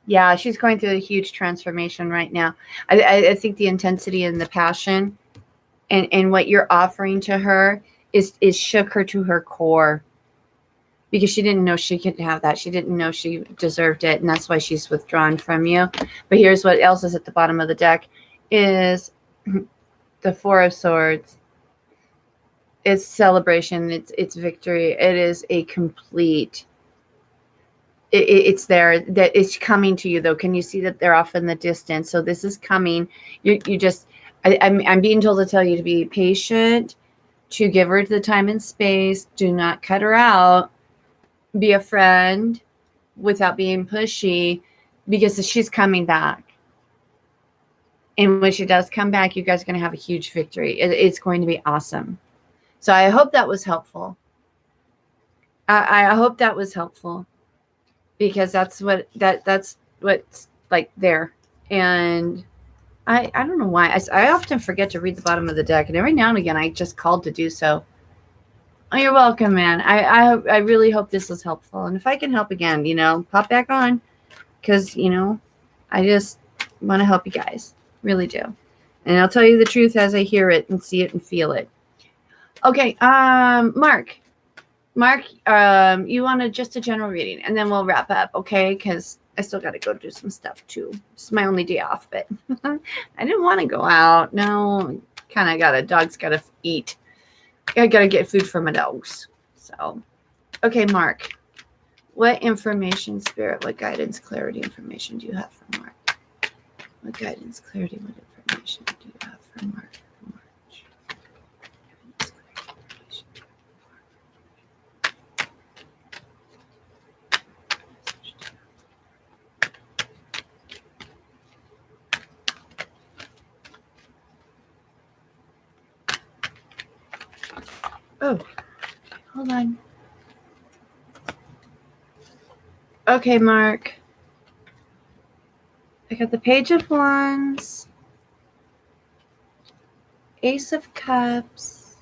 Yeah, she's going through a huge transformation right now. I think the intensity and the passion and what you're offering to her is shook her to her core, because she didn't know she could have that. She didn't know she deserved it, and that's why she's withdrawn from you. But here's what else is at the bottom of the deck is the Four of Swords. It's celebration. It's victory. It is a complete. It's there. That it's coming to you, though. Can you see that they're off in the distance? So this is coming. You just. I'm being told to tell you to be patient, to give her the time and space. Do not cut her out. Be a friend without being pushy, because she's coming back. And when she does come back, you guys are going to have a huge victory. It's going to be awesome. So I hope that was helpful. I hope that was helpful, because that's what's like there. And I don't know why. I often forget to read the bottom of the deck, and every now and again I just called to do so. Oh, you're welcome, man. I really hope this was helpful. And if I can help again, pop back on, because, I just want to help you guys. Really do. And I'll tell you the truth as I hear it and see it and feel it. Okay, Mark, you want just a general reading, and then we'll wrap up, okay? Because I still got to go do some stuff too. It's my only day off, but I didn't want to go out. No, dog's got to eat. I got to get food for my dogs. So, okay, Mark, what information, spirit, what guidance, clarity, information do you have for Mark? What guidance, clarity, what information do you have for Mark? Oh, hold on. Okay, Mark. I got the Page of Wands, Ace of Cups,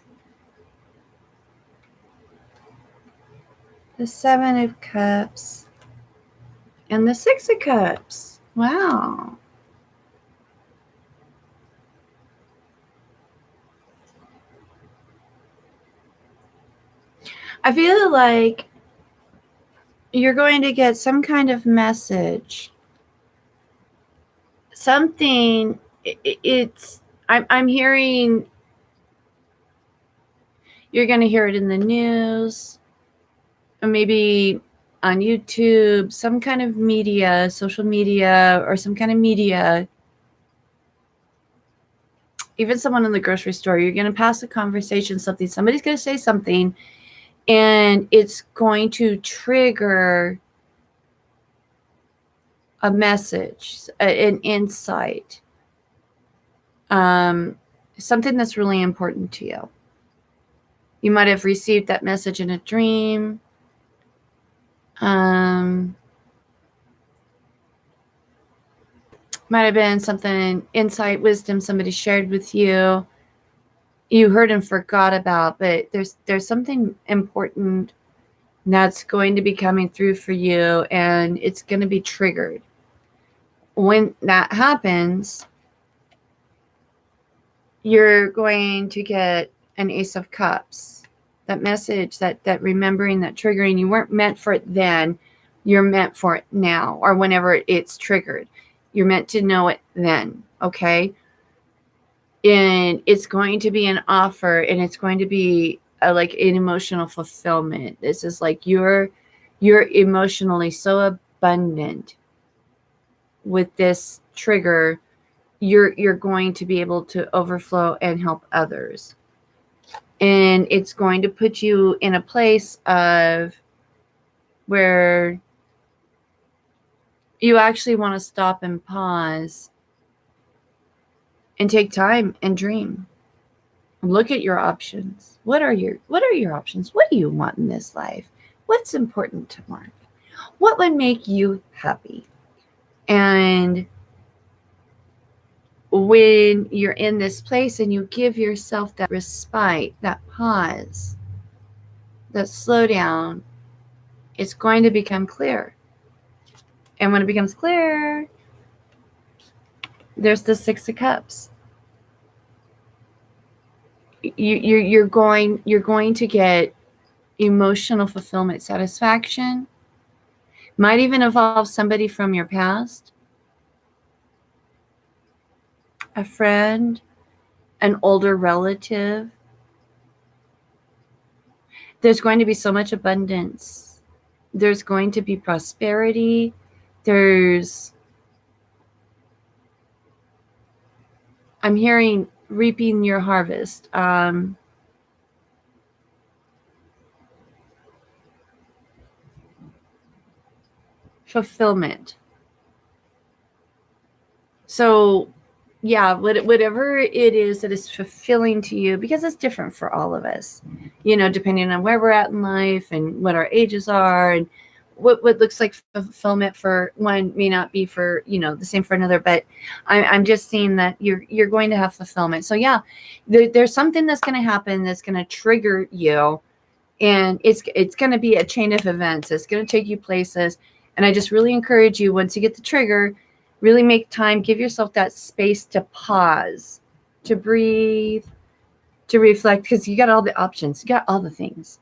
the Seven of Cups, and the Six of Cups. Wow. I feel like you're going to get some kind of message. Something, I'm hearing, you're going to hear it in the news, or maybe on YouTube, some kind of media, social media, or some kind of media. Even someone in the grocery store, you're going to pass a conversation, somebody's going to say something, and it's going to trigger a message, an insight, something that's really important to you. You might have received that message in a dream. Might have been something, insight, wisdom somebody shared with you. You heard and forgot about, but there's something important that's going to be coming through for you, and it's going to be triggered. When that happens, you're going to get an Ace of Cups. That message, that remembering, that triggering, you weren't meant for it then. You're meant for it now, or whenever it's triggered. You're meant to know it then, okay? And it's going to be an offer, and it's going to be like an emotional fulfillment. This is like you're emotionally so abundant with this trigger. You're going to be able to overflow and help others. And it's going to put you in a place of where you actually want to stop and pause and take time and dream. Look at your options. What are your options? What do you want in this life? What's important to Mark? What would make you happy? And when you're in this place and you give yourself that respite, that pause, that slow down, it's going to become clear. And when it becomes clear, there's the Six of Cups. You're going to get emotional fulfillment, satisfaction. Might even involve somebody from your past, a friend, an older relative. There's going to be so much abundance. There's going to be prosperity. I'm hearing reaping your harvest. Fulfillment. So yeah, whatever it is that is fulfilling to you, because it's different for all of us, depending on where we're at in life and what our ages are, and what looks like fulfillment for one may not be for, the same for another. But I'm just seeing that you're going to have fulfillment. So yeah, there's something that's going to happen that's going to trigger you, and it's going to be a chain of events. It's going to take you places. And I just really encourage you, once you get the trigger, really make time, give yourself that space to pause, to breathe, to reflect, because you got all the options, you got all the things.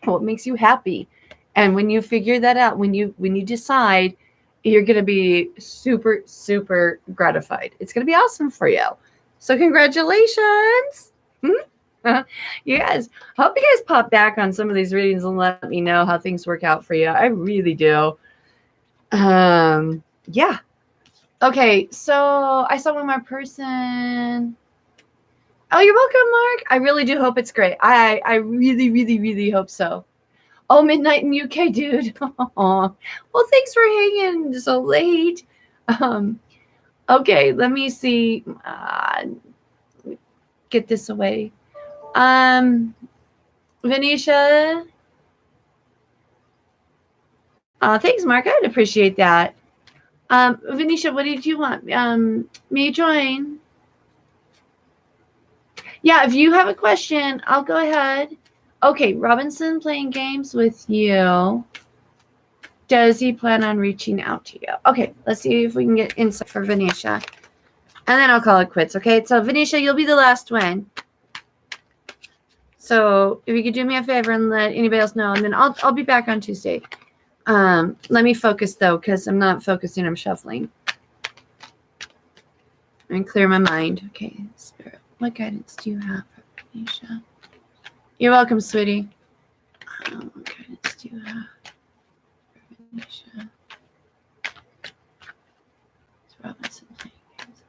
What makes you happy? And when you figure that out, when you decide, you're going to be super, super gratified. It's going to be awesome for you. So congratulations. You guys, hope you guys pop back on some of these readings and let me know how things work out for you. I really do. Yeah. Okay, so I saw one more person. Oh, you're welcome, Mark. I really do hope it's great. I really, really, really hope so. Oh, midnight in UK, dude. Well, thanks for hanging so late. Okay, let me see. Get this away. Venetia. Thanks, Mark. I'd appreciate that. Venetia, what did you want? May you join? Yeah, if you have a question, I'll go ahead. Okay, Robinson playing games with you. Does he plan on reaching out to you? Okay, let's see if we can get insight for Venetia. And then I'll call it quits, okay? So, Venetia, you'll be the last one. So if you could do me a favor and let anybody else know, and then I'll be back on Tuesday. Let me focus though, because I'm not focusing, I'm shuffling. And clear my mind. Okay, Spirit, what guidance do you have for Venetia? You're welcome, sweetie. What guidance do you have for Venetia? It's Robinson playing games.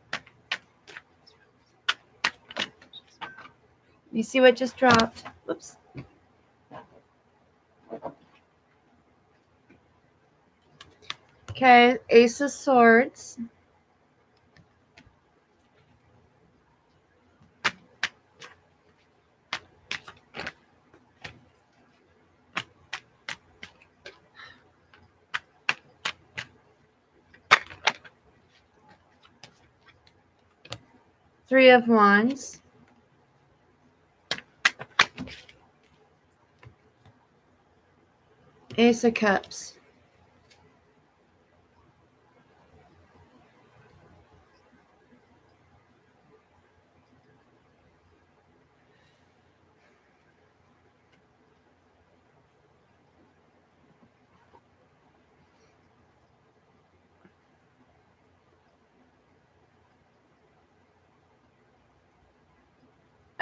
You see what just dropped? Whoops. Okay, Ace of Swords. Three of Wands. Ace of Cups.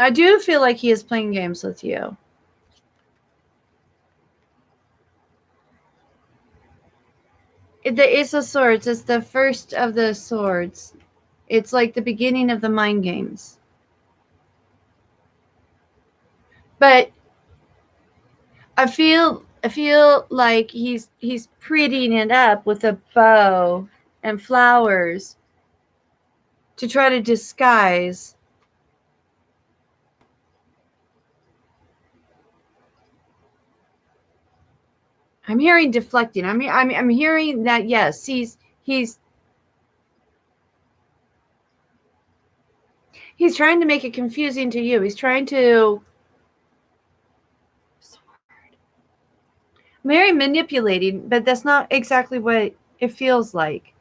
I do feel like he is playing games with you. The Ace of Swords is the first of the swords. It's like the beginning of the mind games. But I feel like he's prettying it up with a bow and flowers to try to disguise. I'm hearing deflecting. I'm hearing that yes, he's trying to make it confusing to you. He's trying to very manipulating, but that's not exactly what it feels like.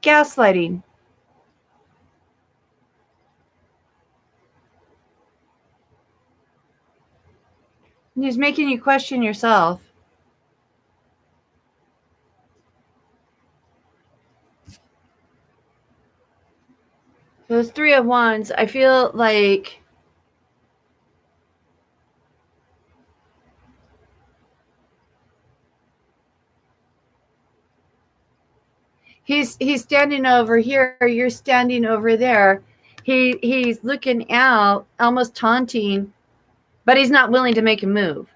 Gaslighting. He's making you question yourself. Those Three of Wands, I feel like he's standing over here, you're standing over there. He's looking out, almost taunting, but he's not willing to make a move.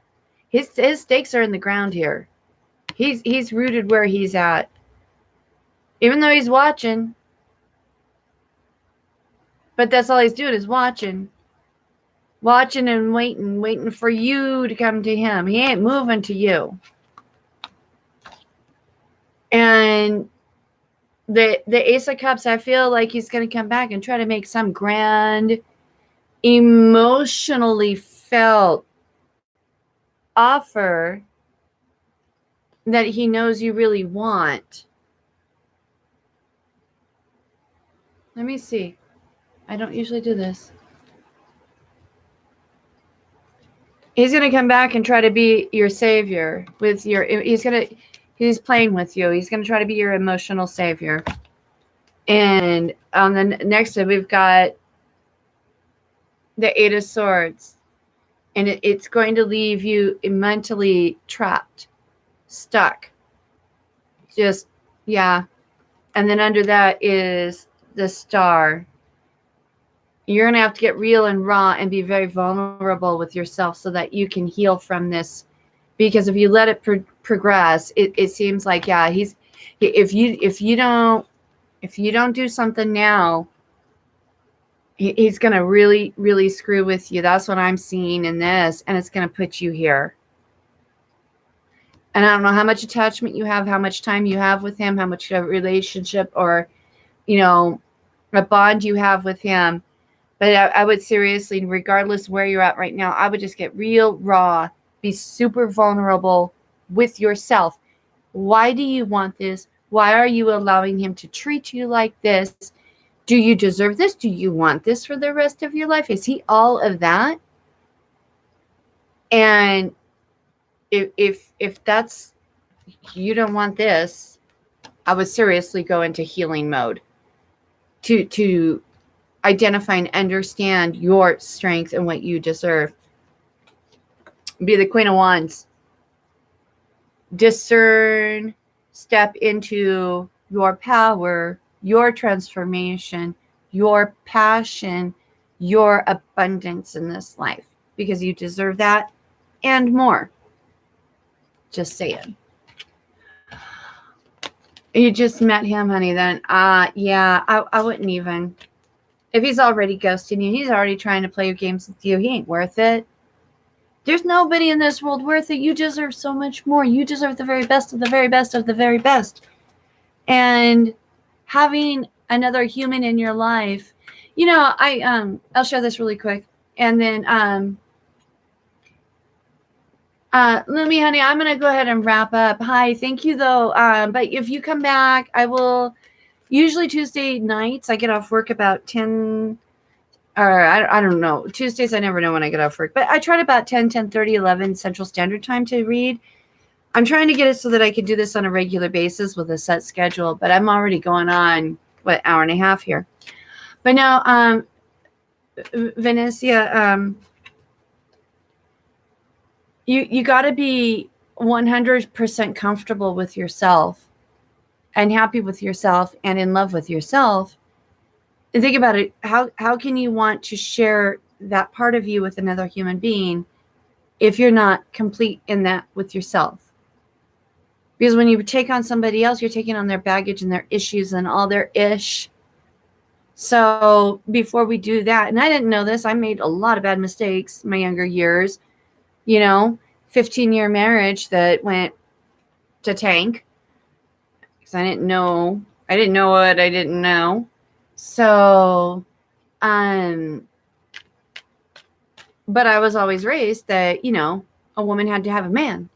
His stakes are in the ground here. He's rooted where he's at. Even though he's watching. But that's all he's doing is watching. Watching and waiting for you to come to him. He ain't moving to you. And the Ace of Cups, I feel like he's going to come back and try to make some grand, emotionally felt offer that he knows you really want. Let me see. I don't usually do this. He's going to come back and try to be your savior with your, he's playing with you. He's going to try to be your emotional savior. And on the next one, we've got the Eight of Swords. And it's going to leave you mentally trapped, stuck. Just, yeah. And then under that is the Star. You're going to have to get real and raw and be very vulnerable with yourself so that you can heal from this. Because if you let it progress, it seems like, yeah, if you don't do something now, he's going to really, really screw with you. That's what I'm seeing in this. And it's going to put you here. And I don't know how much attachment you have, how much time you have with him, how much of a relationship or, a bond you have with him. But I would seriously, regardless where you're at right now, I would just get real raw, be super vulnerable with yourself. Why do you want this? Why are you allowing him to treat you like this? Do you deserve this? Do you want this for the rest of your life? Is he all of that? And if that's, you don't want this, I would seriously go into healing mode to identify and understand your strength and what you deserve. Be the Queen of Wands. Discern, step into your power, your transformation, your passion, your abundance in this life, because you deserve that and more. Just saying. You just met him, honey, then yeah, I wouldn't even. If he's already ghosting you, he's already trying to play your games with you, he ain't worth it. There's nobody in this world worth it. You deserve so much more. You deserve the very best of the very best of the very best. And having another human in your life, you know, I'll share this really quick. And then let me, honey, I'm going to go ahead and wrap up. Hi, thank you though. But if you come back, I will, usually Tuesday nights, I get off work about 10, or I don't know. Tuesdays, I never know when I get off work. But I tried about 10, 10:30, 11 Central Standard Time to read. I'm trying to get it so that I can do this on a regular basis with a set schedule. But I'm already going on, hour and a half here. But now, Venetia, you got to be 100% comfortable with yourself and happy with yourself and in love with yourself. And think about it. How can you want to share that part of you with another human being if you're not complete in that with yourself? Because when you take on somebody else, you're taking on their baggage and their issues and all their ish. So before we do that, and I didn't know this, I made a lot of bad mistakes in my younger years. 15-year marriage that went to tank because I didn't know what I didn't know. So, but I was always raised that, a woman had to have a man.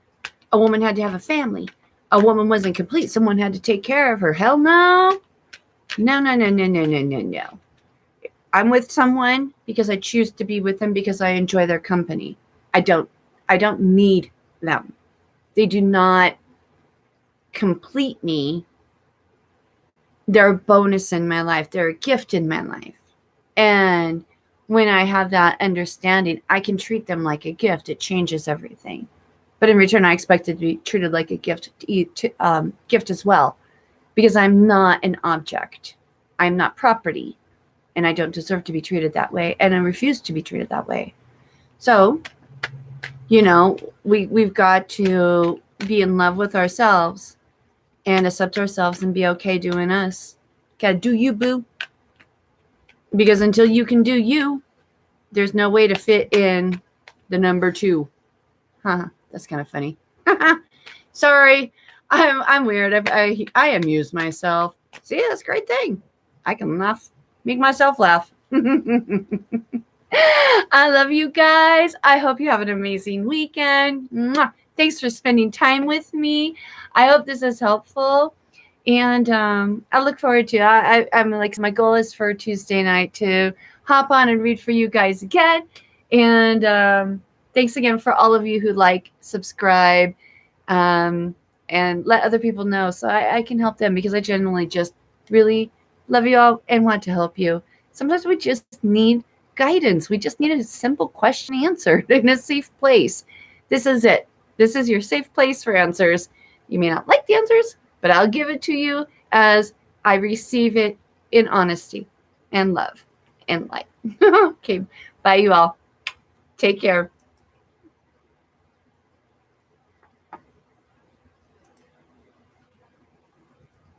A woman had to have a family. A woman wasn't complete. Someone had to take care of her. Hell no. No. I'm with someone because I choose to be with them because I enjoy their company. I don't need them. They do not complete me. They're a bonus in my life. They're a gift in my life. And when I have that understanding, I can treat them like a gift. It changes everything. But in return, I expect to be treated like a gift as well, because I'm not an object. I'm not property, and I don't deserve to be treated that way, and I refuse to be treated that way. So, we've got to be in love with ourselves and accept ourselves and be okay doing us. Gotta do you, boo. Because until you can do you, there's no way to fit in the number 2. That's kind of funny. Sorry, I'm weird. I amuse myself. See, that's a great thing. I can laugh, make myself laugh. I love you guys. I hope you have an amazing weekend. Mwah. Thanks for spending time with me. I hope this is helpful. And I look forward to it. I'm like, my goal is for Tuesday night to hop on and read for you guys again. And thanks again for all of you who subscribe, and let other people know so I can help them, because I genuinely just really love you all and want to help you. Sometimes we just need guidance. We just need a simple question answered in a safe place. This is it. This is your safe place for answers. You may not like the answers, but I'll give it to you as I receive it in honesty and love and light. Okay. Bye, you all. Take care.